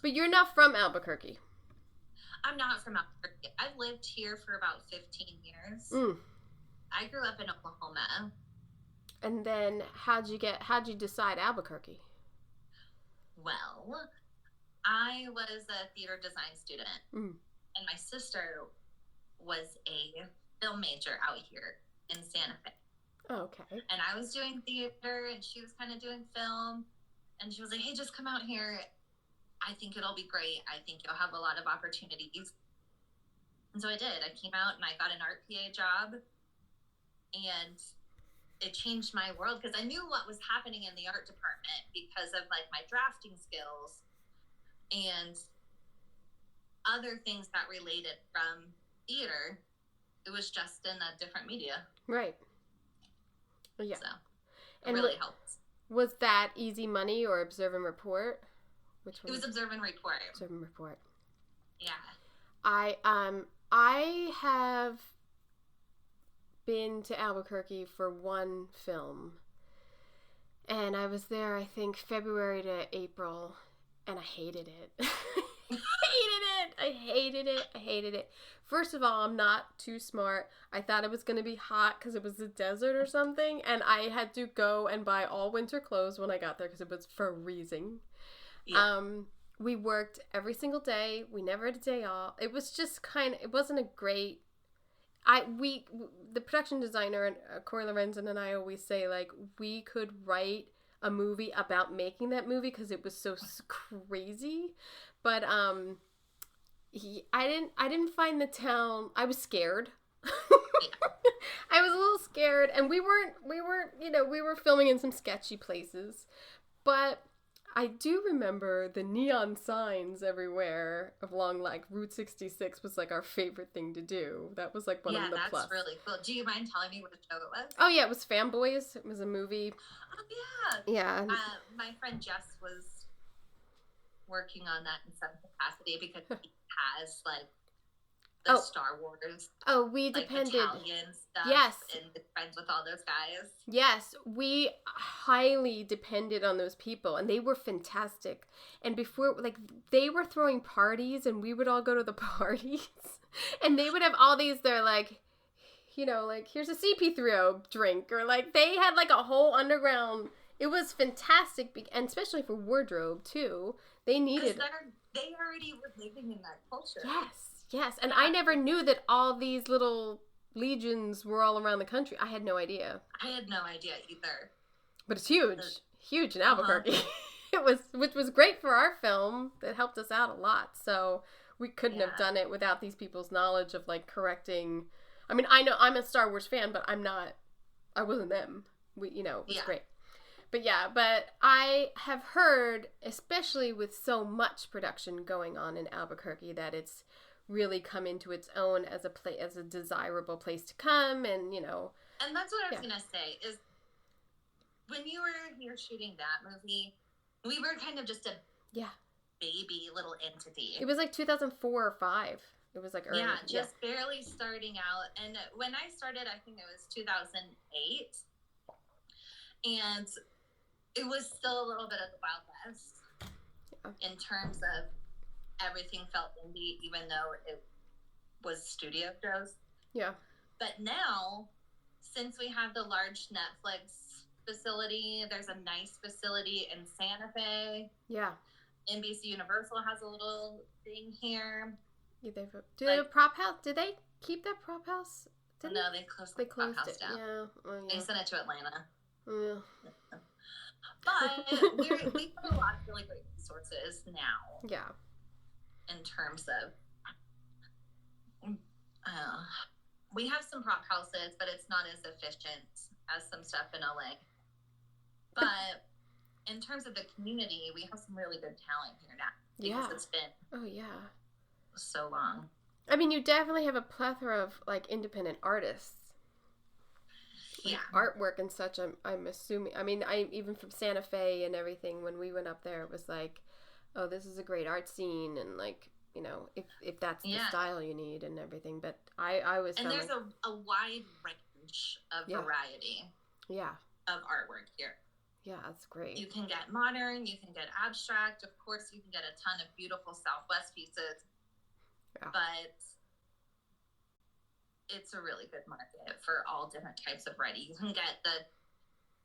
But you're not from Albuquerque. I'm not from Albuquerque. I've lived here for about 15 years. I grew up in Oklahoma. And then how'd you decide Albuquerque? Well, I was a theater design student, and my sister was a film major out here in Santa Fe. Oh, okay. And I was doing theater, and she was kind of doing film, and she was like, hey, just come out here. I think it'll be great. I think you'll have a lot of opportunities. And so I did. I came out, and I got an art PA job, and it changed my world because I knew what was happening in the art department because of my drafting skills and other things that related from theater. It was just in a different media. Right. Yeah. So it really helped. Was that Easy Money or Observe and Report? Which one? It was Observe and Report. Observe and Report. Yeah. I have been to Albuquerque for one film, and I was there I think February to April, and I hated it. I hated it. First of all, I'm not too smart. I thought it was going to be hot because it was a desert or something, and I had to go and buy all winter clothes when I got there because it was freezing. Yeah. We worked every single day. We never had a day off. It was just it wasn't a great... the production designer, and Corey Lorenzen and I always say, we could write a movie about making that movie because it was so crazy. But I didn't find the town. I was scared. I was a little scared, and we were filming in some sketchy places, but I do remember the neon signs everywhere along Route 66 was our favorite thing to do. That was one of the plus. Yeah, that's really cool. Do you mind telling me what show it was? Oh yeah, it was Fanboys. It was a movie. Oh yeah. Yeah. My friend Jess was working on that in some capacity because he has the Star Wars. Oh, we depended. Italian stuff. Yes. And friends with all those guys. Yes, we highly depended on those people, and they were fantastic. And before, they were throwing parties, and we would all go to the parties, and they would have all these. They're here's a CP3O drink, or they had a whole underground. It was fantastic, and especially for wardrobe too. They needed. They already were living in that culture. Yes, and I never knew that all these little legions were all around the country. I had no idea. I had no idea either. But it's huge in Albuquerque. Which was great for our film. It helped us out a lot. So we couldn't have done it without these people's knowledge of correcting. I mean, I know I'm a Star Wars fan, but I wasn't them. It was great. But I have heard, especially with so much production going on in Albuquerque, that it's really come into its own as a desirable place to come, and And that's what I was gonna say is, when you were here shooting that movie, we were kind of just a baby little entity. It was 2004 or 5. It was like early. Yeah, just barely starting out. And when I started, I think it was 2008. And it was still a little bit of the Wild West in terms of everything felt indie, even though it was studio shows. Yeah. But now, since we have the large Netflix facility, there's a nice facility in Santa Fe. Yeah. NBC Universal has a little thing here. Yeah, do they have a prop house? Did they keep that prop house? No, they closed the prop house down. Yeah. Oh, yeah. They sent it to Atlanta. Yeah. But we have a lot of really great resources now. Yeah. In terms of, we have some prop houses, but it's not as efficient as some stuff in LA. But in terms of the community, we have some really good talent here now. Because it's been so long. I mean, you definitely have a plethora of like independent artists. Yeah. Artwork and such, I'm assuming. I mean, even from Santa Fe and everything, when we went up there, it was like, oh, this is a great art scene, and like, you know, if that's the style you need and everything. But I was and there's a wide range of variety. Yeah. Of artwork here. Yeah, that's great. You can get modern, you can get abstract. Of course, you can get a ton of beautiful Southwest pieces. Yeah. But it's a really good market for all different types of ready. You can get the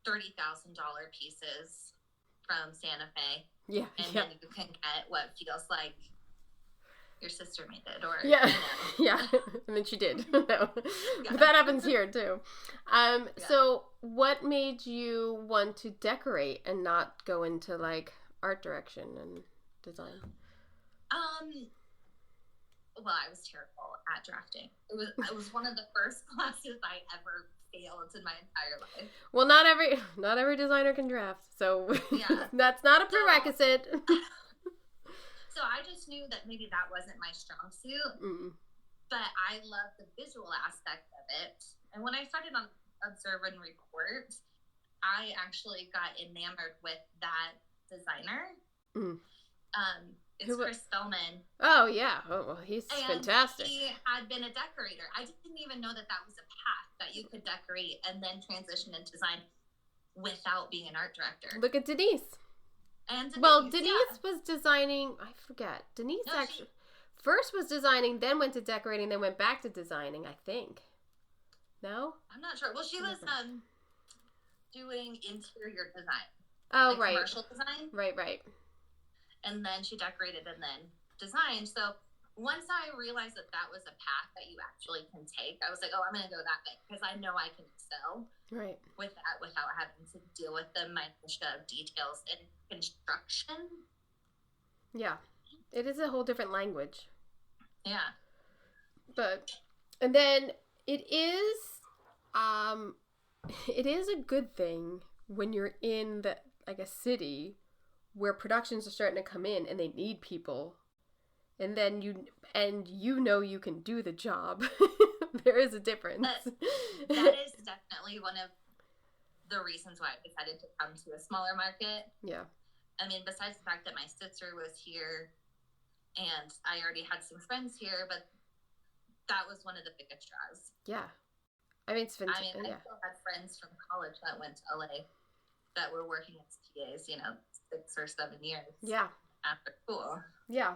$30,000 pieces from Santa Fe. Yeah. And then you can get what feels like your sister made it. Or, yeah. You know. Yeah. And then she did. No. But that happens here too. So what made you want to decorate and not go into like art direction and design? Well, I was terrible at drafting. It was one of the first classes I ever failed in my entire life. Well, not every designer can draft, so that's not a prerequisite. So I just knew that maybe that wasn't my strong suit, but I love the visual aspect of it. And when I started on Observe and Report, I actually got enamored with that designer. It's Chris Spellman. Oh, yeah. Oh, well, he's fantastic. He had been a decorator. I didn't even know that was a path that you could decorate and then transition into design without being an art director. Look at Denise. And Denise was designing, I forget. Denise first was designing, then went to decorating, then went back to designing, I think. No? I'm not sure. Well, she was doing interior design. Oh, like commercial design. Right. And then she decorated and then designed. So once I realized that was a path that you actually can take, I was like, oh, I'm going to go that way because I know I can excel with that without having to deal with the minutia of details in construction. Yeah. It is a whole different language. Yeah. And then it is a good thing when you're in a city where productions are starting to come in and they need people, and then you you can do the job. There is a difference. That is definitely one of the reasons why I decided to come to a smaller market. Yeah. I mean, besides the fact that my sister was here and I already had some friends here, but that was one of the biggest draws. Yeah. I mean, it's fantastic. I still had friends from college that went to LA that were working as TAs, 6 or 7 years. Yeah. After school. Yeah.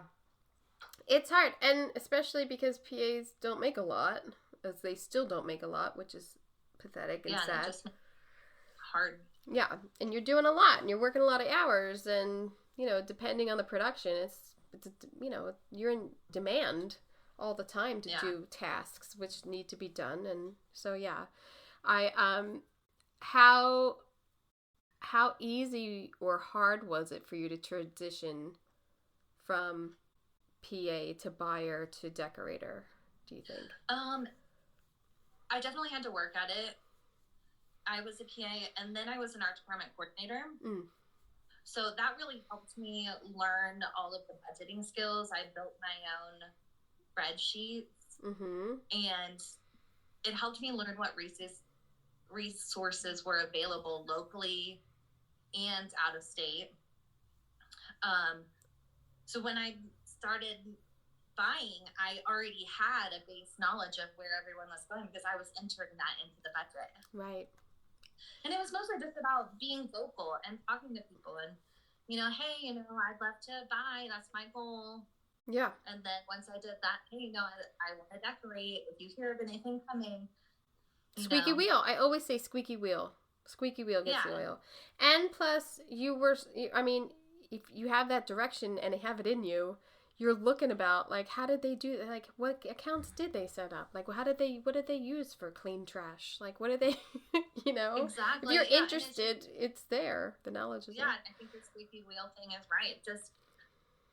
It's hard, and especially because PAs don't make a lot, as they still don't make a lot, which is pathetic and sad. Just hard. Yeah, and you're doing a lot, and you're working a lot of hours, and, depending on the production, it's you're in demand all the time to do tasks which need to be done, and so, yeah. How easy or hard was it for you to transition from PA to buyer to decorator, do you think? I definitely had to work at it. I was a PA and then I was an art department coordinator. So that really helped me learn all of the budgeting skills. I built my own spreadsheets and it helped me learn what resources were available locally and out of state. So when I started buying, I already had a base knowledge of where everyone was going because I was entering that into the budget. Right. And it was mostly just about being vocal and talking to people and, hey, I'd love to buy. That's my goal. Yeah. And then once I did that, hey, I want to decorate. If you hear of anything coming. Squeaky wheel. I always say squeaky wheel. Squeaky wheel gets the oil. And plus, if you have that direction and have it in you, you're looking about, like, how did they do, like, what accounts did they set up? Like, what did they use for clean trash? Like, what did they, Exactly. If you're interested, it's there. The knowledge is there. Yeah, I think the squeaky wheel thing is right. Just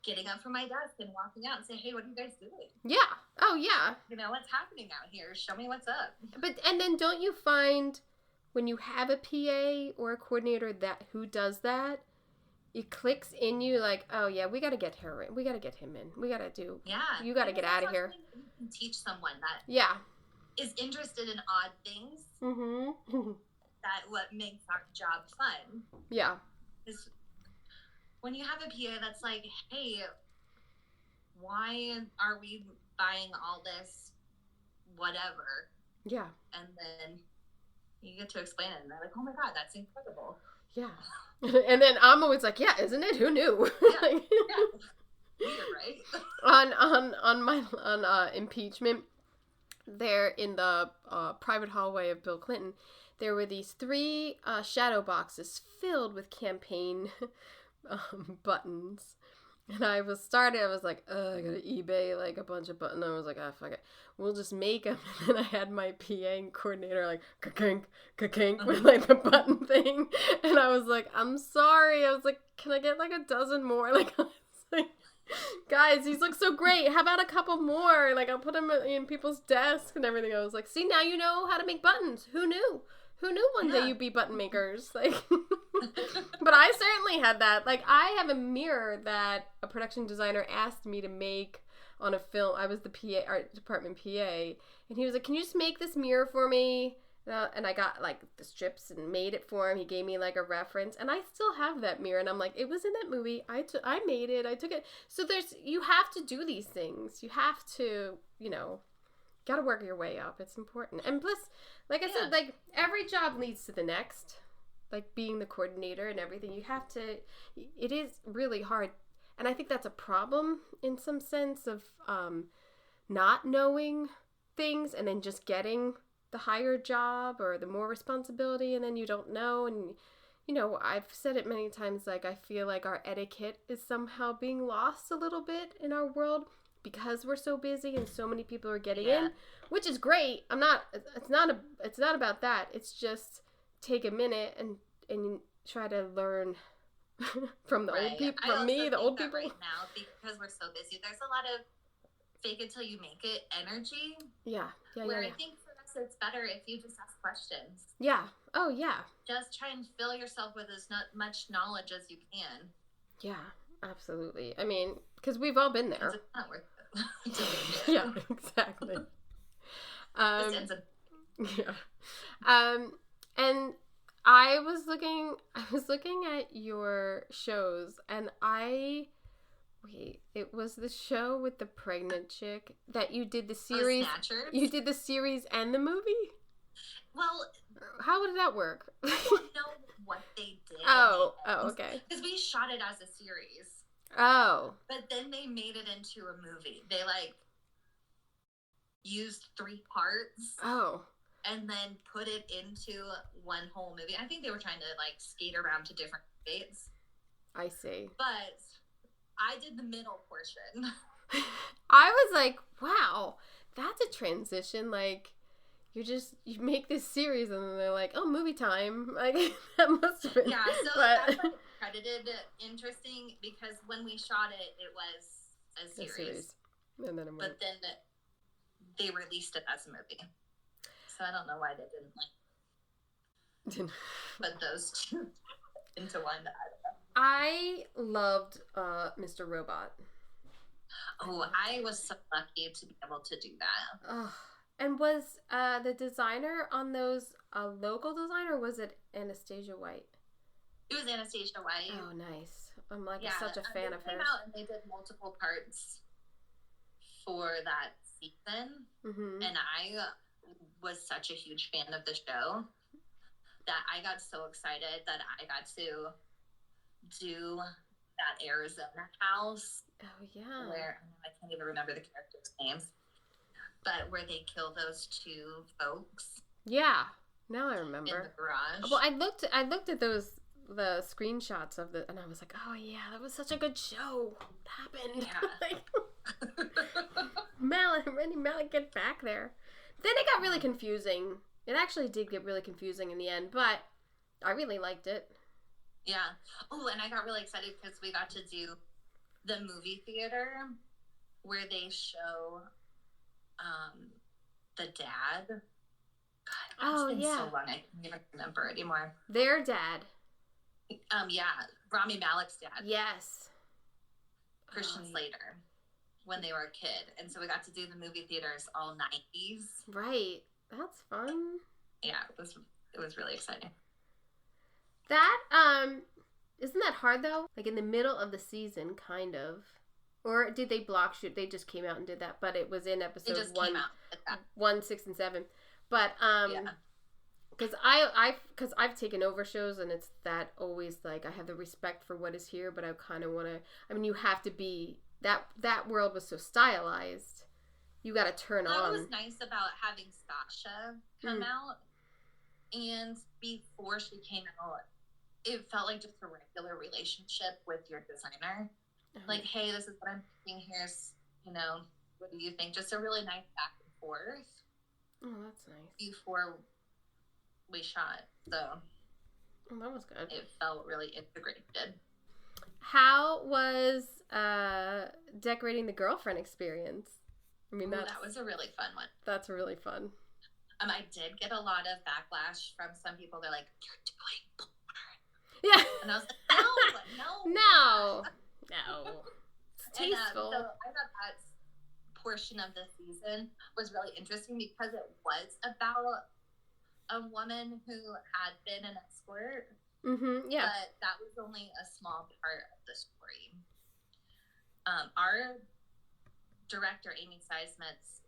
getting up from my desk and walking out and say, hey, what are you guys doing? Yeah. Oh, yeah. What's happening out here? Show me what's up. And then don't you find when you have a PA or a coordinator who does that, it clicks in you like, oh, yeah, we got to get her in. We got to get him in. We got to do. Yeah. You got to get out of here. You can teach someone that is interested in odd things. Mm-hmm. That what makes our job fun. Yeah. Is when you have a PA that's like, hey, why are we buying all this whatever? Yeah. And then you get to explain it and they're like, oh my God, that's incredible. Yeah. And then I'm always like, yeah, isn't it? Who knew? Yeah. Weird, right? on impeachment, there in the private hallway of Bill Clinton, there were these 3 shadow boxes filled with campaign buttons. And I was like, I gotta eBay like a bunch of buttons. I was like, fuck it. We'll just make them. And then I had my PA and coordinator like, ka-kink, with like the button thing. And I was like, I'm sorry. I was like, can I get like a dozen more? Like, I was like, guys, these look so great. How about a couple more? Like, I'll put them in people's desks and everything. I was like, see, now you know how to make buttons. Who knew? Who knew one day you'd be button makers? Like, but I certainly had that. Like, I have a mirror that a production designer asked me to make on a film. I was the PA, art department PA, and he was like, "Can you just make this mirror for me?" And I got like the strips and made it for him. He gave me like a reference, and I still have that mirror. And I'm like, it was in that movie. I made it. I took it. So you have to do these things. You have to, got to work your way up. It's important. And plus, like I said, like every job leads to the next. Like being the coordinator and everything, it is really hard. And I think that's a problem in some sense of not knowing things and then just getting the higher job or the more responsibility and then you don't know. And, I've said it many times, like I feel like our etiquette is somehow being lost a little bit in our world because we're so busy and so many people are getting in, which is great. It's not about that. It's just take a minute and try to learn from the old people, from me, the old people. Right now, because we're so busy, there's a lot of fake it till you make it energy. Yeah. I think for us, it's better if you just ask questions. Yeah. Oh, yeah. Just try and fill yourself with as much knowledge as you can. Yeah, absolutely. I mean, because we've all been there. It's not worth it. Yeah, exactly. And I was looking at your shows and it was the show with the pregnant chick that you did the series. You did the series and the movie? Well, how did that work? I don't know what they did. Oh, okay. Because we shot it as a series. Oh. But then they made it into a movie. They used 3 parts. Oh. And then put it into one whole movie. I think they were trying to skate around to different states. I see. But I did the middle portion. I was like, wow, that's a transition. Like, you make this series and then they're like, oh, movie time. Like, that must have been. Yeah, so that's credited interesting because when we shot it, it was a series. And then but then they released it as a movie. So I don't know why they didn't put those 2 into one. I loved Mr. Robot. Oh, I was so lucky to be able to do that. And was the designer on those a local designer or was it Anastasia White? It was Anastasia White. Oh, nice. I'm such a fan of hers. They came out and they did multiple parts that season. Mm-hmm. And I was such a huge fan of the show that I got so excited that I got to do that Arizona house. Oh, yeah. Where, I can't even remember the characters' names, but where they kill those two folks. Yeah. Now I remember. In the garage. Well, I looked at the screenshots of and I was like, oh yeah, that was such a good show. What happened? Yeah. Randy Malik, get back there. Then it got really confusing. It actually did get really confusing in the end, but I really liked it. Yeah. Oh, and I got really excited because we got to do the movie theater where they show the dad. God, it's been so long, I can't even remember anymore. Their dad. Yeah, Rami Malek's dad. Yes. Christian Slater, when they were a kid. And so we got to do the movie theaters all 90s. Right. That's fun. Yeah, it was really exciting. That, isn't that hard though? Like in the middle of the season, kind of. Or did they block shoot? They just came out and did that, but it was in episode 1, 6, and 7. But, because I've taken over shows and it's that always like I have the respect for what is here, but I kind of want to. I mean, you have to be that world was so stylized. You got to turn on. What was nice about having Sasha come out, and before she came out, it felt like just a regular relationship with your designer. Mm-hmm. Like, hey, this is what I'm thinking. Here's, what do you think? Just a really nice back and forth. Oh, that's nice. Before we shot, so that was good. It felt really integrated. How was decorating the girlfriend experience? I mean, that was a really fun one. That's really fun. I did get a lot of backlash from some people. They're like, "You're doing porn." Yeah. And I was like, no. It's tasteful. So I thought that portion of the season was really interesting because it was about a woman who had been an escort. Mm-hmm. Yeah. But that was only a small part of the story. Our director, Amy Seismitz,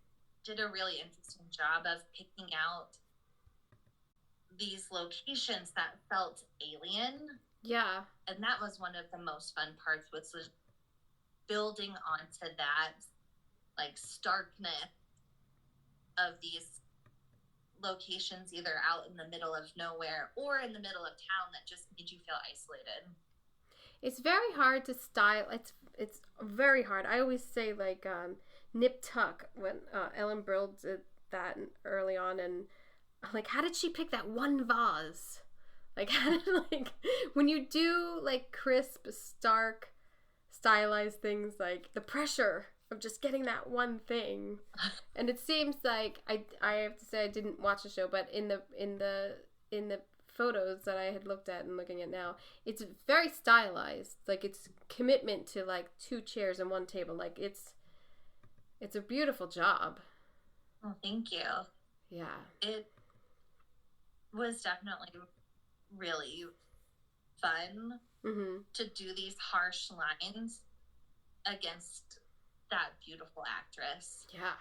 did a really interesting job of picking out these locations that felt alien. Yeah. And that was one of the most fun parts, was building onto that like starkness of these locations either out in the middle of nowhere or in the middle of town that just made you feel isolated. It's very hard to style. It's very hard. I always say like nip tuck when Ellen Brill did that early on, and like, how did she pick that one vase? Like, how did, like, when you do like crisp, stark, stylized things, like the pressure of just getting that one thing. And it seems like I have to say I didn't watch the show, but in the photos that I had looked at and looking at now, it's very stylized. Like, it's commitment to like 2 chairs and 1 table. Like, it's a beautiful job. Well, thank you. Yeah. It was definitely really fun to do these harsh lines against that beautiful actress. Yeah.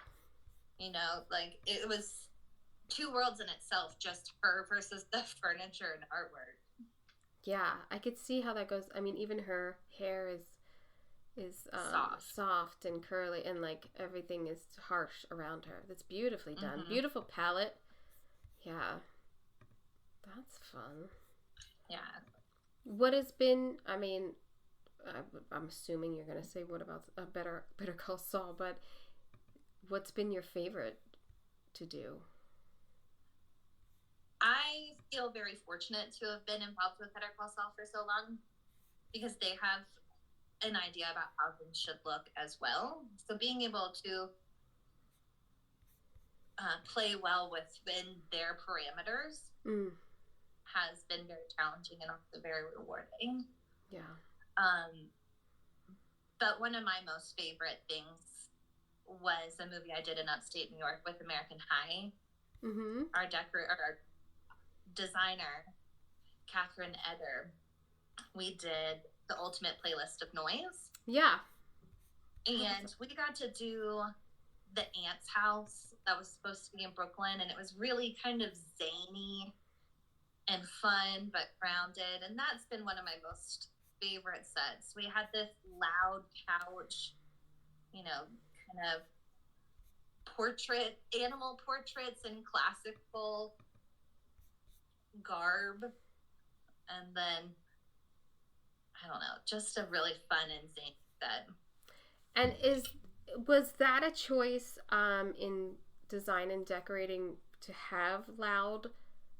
Like, it was 2 worlds in itself, just her versus the furniture and artwork. Yeah, I could see how that goes. I mean, even her hair is soft and curly, and like everything is harsh around her. That's beautifully done. Mm-hmm. Beautiful palette. Yeah. That's fun. Yeah. What has been, I mean, I'm assuming you're going to say, what about a Better Call Saul, but what's been your favorite to do? I feel very fortunate to have been involved with Better Call Saul for so long because they have an idea about how things should look as well. So being able to play well within their parameters has been very challenging and also very rewarding. Yeah. But one of my most favorite things was a movie I did in upstate New York with American High. Mm-hmm. Our designer, Catherine Eder, we did the ultimate playlist of noise. Yeah. And we got to do the aunt's house that was supposed to be in Brooklyn, and it was really kind of zany and fun but grounded, and that's been one of my most favorite sets. We had this loud couch, you know, kind of animal portraits in classical garb, and then I don't know, just a really fun and zany set. And was that a choice in design and decorating to have loud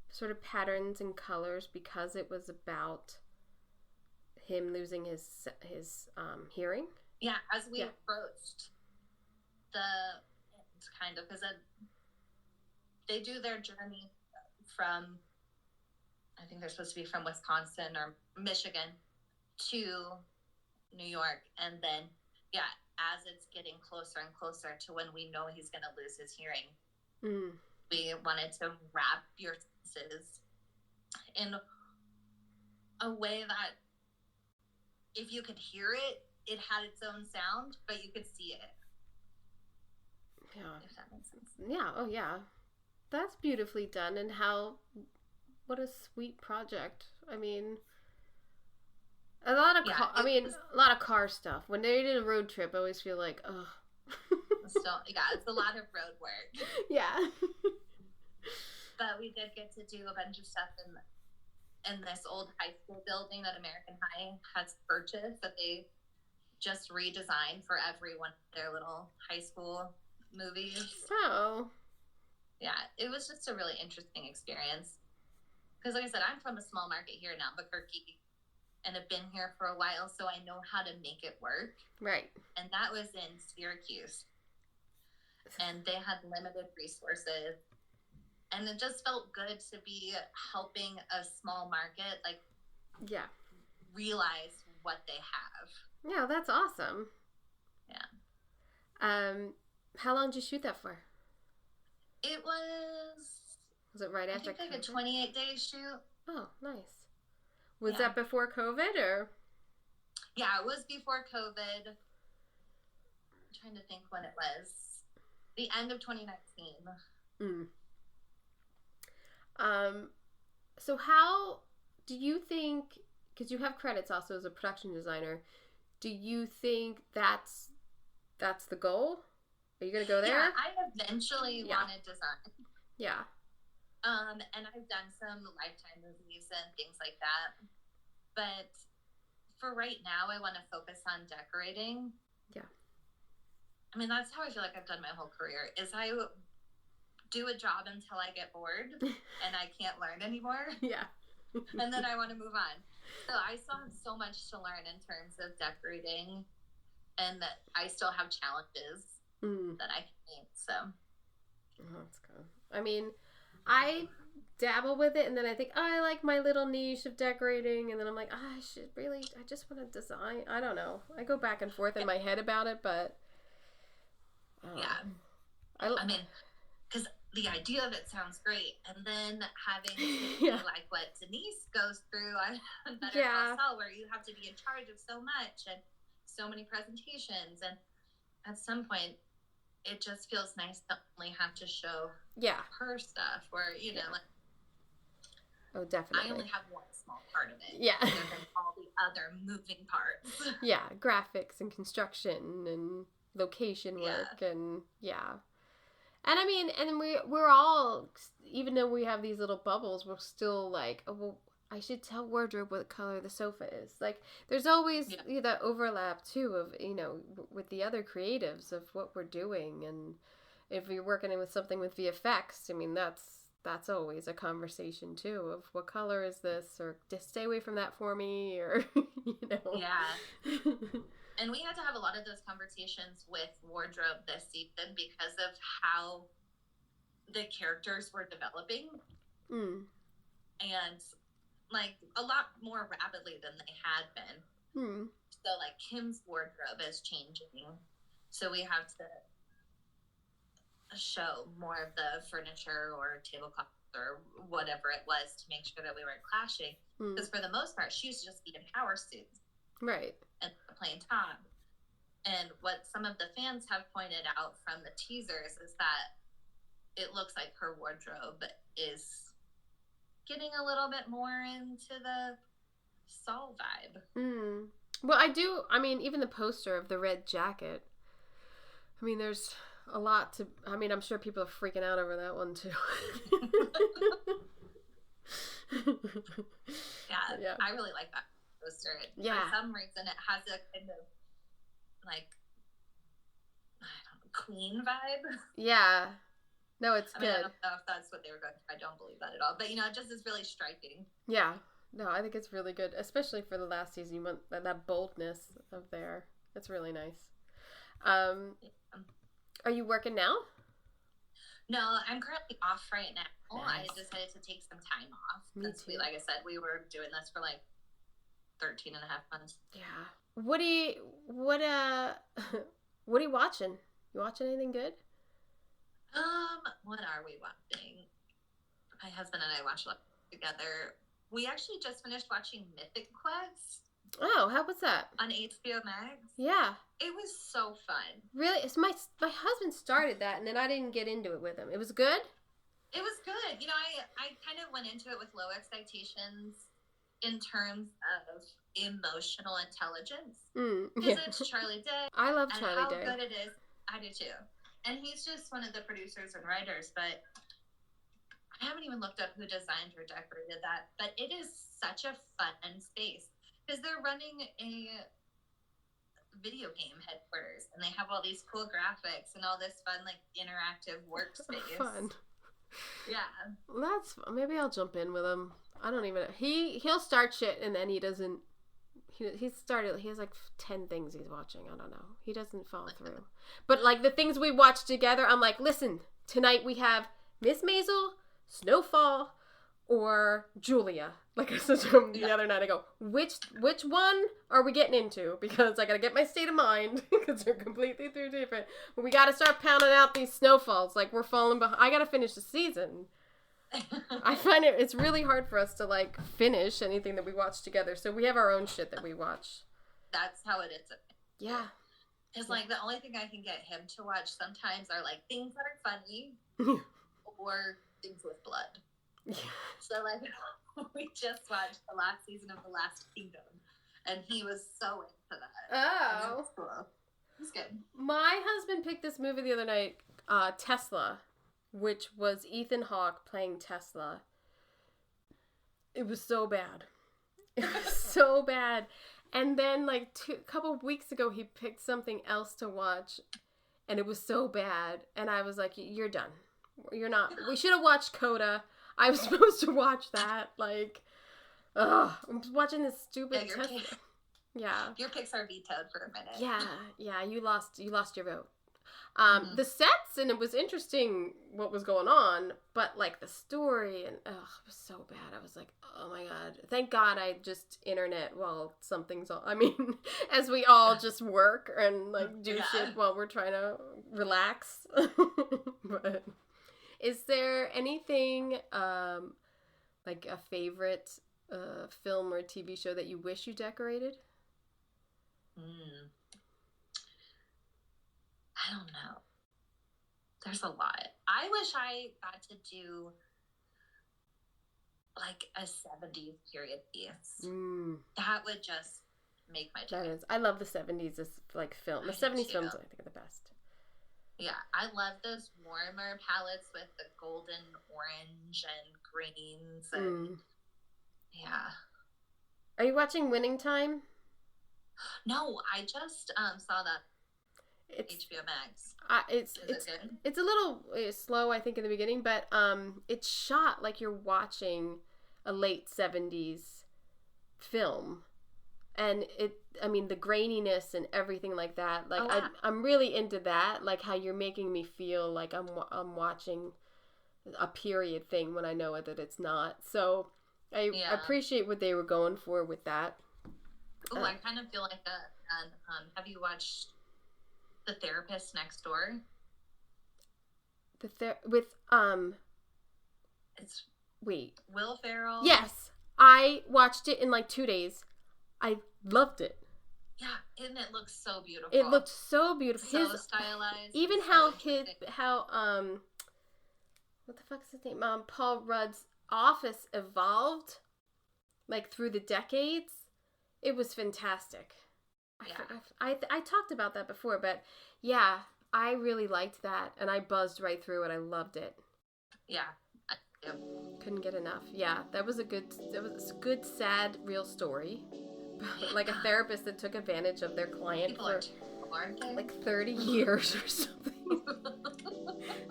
sort of patterns and colors because it was about him losing his hearing? Yeah, as we approached the end, kind of, because they do their journey from, I think they're supposed to be from Wisconsin or Michigan to New York, and then as it's getting closer and closer to when we know he's going to lose his hearing, we wanted to wrap your senses in a way that if you could hear it, it had its own sound, but you could see it. Yeah. If that makes sense. Yeah. Oh, yeah. That's beautifully done. And what a sweet project. I mean, a lot of car stuff. When they did a road trip, I always feel like, ugh. It's a lot of road work. Yeah. But we did get to do a bunch of stuff in this old high school building that American High has purchased that they just redesigned for every one of their little high school movies. Oh. Yeah, it was just a really interesting experience. Because like I said, I'm from a small market here in Albuquerque and have been here for a while, so I know how to make it work. Right. And that was in Syracuse. And they had limited resources. And it just felt good to be helping a small market, realize what they have. Yeah, that's awesome. Yeah. How long did you shoot that for? It was it right after? I think like a 28-day shoot. Oh, nice. Was that before COVID or? Yeah, it was before COVID. I'm trying to think when it was. The end of 2019. So how do you think, because you have credits also as a production designer, do you think that's the goal? Are you going to go there? Yeah, I eventually wanted design. Yeah. And I've done some Lifetime movies and things like that. But for right now, I want to focus on decorating. Yeah. I mean, that's how I feel like I've done my whole career, is I do a job until I get bored and I can't learn anymore. Yeah. And then I want to move on. So I still have so much to learn in terms of decorating, and that I still have challenges that I can meet. So that's cool. I mean, I dabble with it, and then I think, I like my little niche of decorating, and then I'm like, I just want to design. I don't know. I go back and forth in my head about it, but I mean, because the idea of it sounds great, and then having to do like what Denise goes through on Better Call Saul, where you have to be in charge of so much and so many presentations, and at some point it just feels nice to only have to show her stuff, or oh, definitely, I only have one small part of it, other than all the other moving parts. Graphics and construction and location work and and I mean, and we're all, even though we have these little bubbles, we're still like, oh, well, I should tell wardrobe what color the sofa is. Like, there's always that overlap too of, with the other creatives of what we're doing. And if you're working with something with VFX, I mean, that's always a conversation too of what color is this, or just stay away from that for me, or Yeah. And we had to have a lot of those conversations with wardrobe this season because of how the characters were developing. And like a lot more rapidly than they had been. So like Kim's wardrobe is changing. So we have to show more of the furniture or tablecloth or whatever it was to make sure that we weren't clashing. Because for the most part, she used to just be in power suits. Right. And a plain top. And what some of the fans have pointed out from the teasers is that it looks like her wardrobe is getting a little bit more into the Saul vibe. Mm. Well, I mean, even the poster of the red jacket, I mean, there's a lot to, I mean, I'm sure people are freaking out over that one too. Yeah, I really like that poster. Yeah. For some reason, it has a kind of, like, I don't know, queen vibe. Yeah. No, it's good. I don't know if that's what they were going for. I don't believe that at all. But, it just is really striking. Yeah. No, I think it's really good, especially for the last season. You want that boldness of there. It's really nice. Are you working now? No, I'm currently off right now. Nice. I decided to take some time off. Me since too. Like I said, we were doing this for like 13 and a half months. Yeah. What are you watching? You watching anything good? What are we watching? My husband and I watch a lot together. We actually just finished watching Mythic Quest. Oh, how was that? On HBO Max. Yeah. It was so fun. Really? It's my husband started that, and then I didn't get into it with him. It was good? It was good. I kind of went into it with low expectations in terms of emotional intelligence. Because it's Charlie Day. I love Charlie Day. And how good it is. I do too. And he's just one of the producers and writers, but I haven't even looked up who designed or decorated that. But it is such a fun space. Because they're running a video game headquarters, and they have all these cool graphics and all this fun, like, interactive workspace. Fun. Yeah. Maybe I'll jump in with him. I don't even, he'll start shit, and then he doesn't, he has like 10 things he's watching. I don't know. He doesn't follow through. But, like, the things we watch together, I'm like, listen, tonight we have Miss Maisel, Snowfall, or Julia. Like I said to him the other night, I go, which one are we getting into? Because I gotta get my state of mind, because they're completely through different. But we gotta start pounding out these snowfalls. Like, we're falling behind. I gotta finish the season. I find it's really hard for us to, like, finish anything that we watch together. So we have our own shit that we watch. That's how it is. Yeah. It's like the only thing I can get him to watch sometimes are, like, things that are funny or things with blood. Yeah. So, like, we just watched the last season of The Last Kingdom, and he was so into that. Oh. It was cool. It was good. My husband picked this movie the other night, Tesla, which was Ethan Hawke playing Tesla. It was so bad. It was so bad. And then, like, a couple of weeks ago, he picked something else to watch, and it was so bad. And I was like, you're done. You're not. We should have watched Coda. I was supposed to watch that. Like, I'm watching this stupid Tesla. Yeah. Your picks are vetoed for a minute. Yeah. You lost your vote. The sets, and it was interesting what was going on, but, like, the story, and it was so bad. I was like, oh my god. Thank God I just internet while something's on. I mean, as we all just work and, like, do shit while we're trying to relax. But is there anything, like, a favorite film or TV show that you wish you decorated? I don't know. There's a lot. I wish I got to do, like, a 70s period piece. That would just make my day. That is. I love the 70s as, like, film. The 70s films, I think, are the best. Yeah, I love those warmer palettes with the golden orange and greens. And yeah. Are you watching Winning Time? No, I just saw that. It's HBO Max. It's a little slow, I think, in the beginning, but it's shot like you're watching a late 70s film. And the graininess and everything like that, like, I'm really into that, like how you're making me feel like I'm watching a period thing when I know that it's not. So I appreciate what they were going for with that. Oh, I kind of feel like that. Have you watched The Therapist Next Door? It's Will Ferrell. Yes, I watched it in like 2 days. I loved it. Yeah, and it looks so beautiful. It looked so beautiful. So stylized. Even how what the fuck is his name? Paul Rudd's office evolved, like, through the decades. It was fantastic. Yeah. I talked about that before, but yeah, I really liked that, and I buzzed right through it. I loved it. Yeah. Couldn't get enough. Yeah, that was a good, sad, real story. Like a therapist that took advantage of their client for like 30 years or something.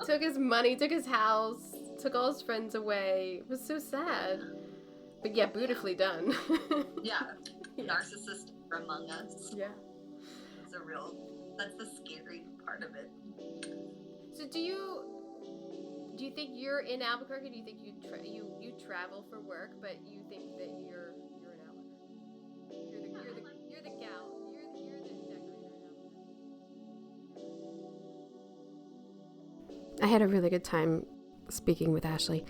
Took his money, took his house, took all his friends away. It was so sad. But yeah, beautifully done. Yeah. Narcissist among us. Yeah. That's the scary part of it. So do you think you're in Albuquerque? Do you think you travel for work, but you think that you're in Albuquerque? You're the gal. You're the decorator in Albuquerque. I had a really good time speaking with Ashley.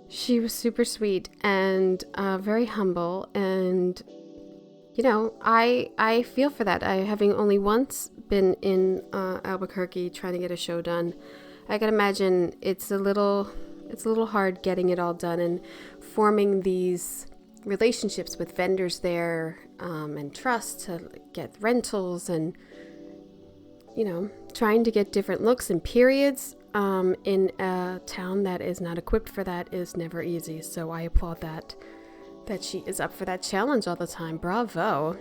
She was super sweet and very humble, and you know, I feel for that. Having only once been in Albuquerque trying to get a show done, I can imagine it's a little hard getting it all done and forming these relationships with vendors there, and trust to get rentals, and you know, trying to get different looks and periods in a town that is not equipped for that is never easy. So I applaud that she is up for that challenge all the time. Bravo.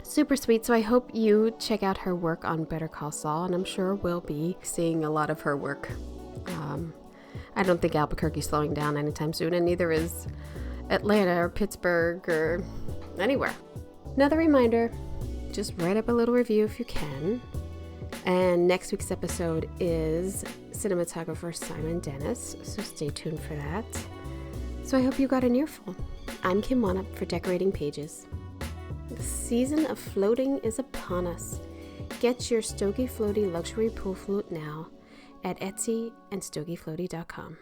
Super sweet. So I hope you check out her work on Better Call Saul, and I'm sure we'll be seeing a lot of her work. I don't think Albuquerque's slowing down anytime soon, and neither is Atlanta or Pittsburgh or anywhere. Another reminder, just write up a little review if you can. And next week's episode is cinematographer Simon Dennis, so stay tuned for that. So I hope you got an earful. I'm Kim Wanup for Decorating Pages. The season of floating is upon us. Get your Stogie Floaty luxury pool float now at Etsy and StogieFloaty.com.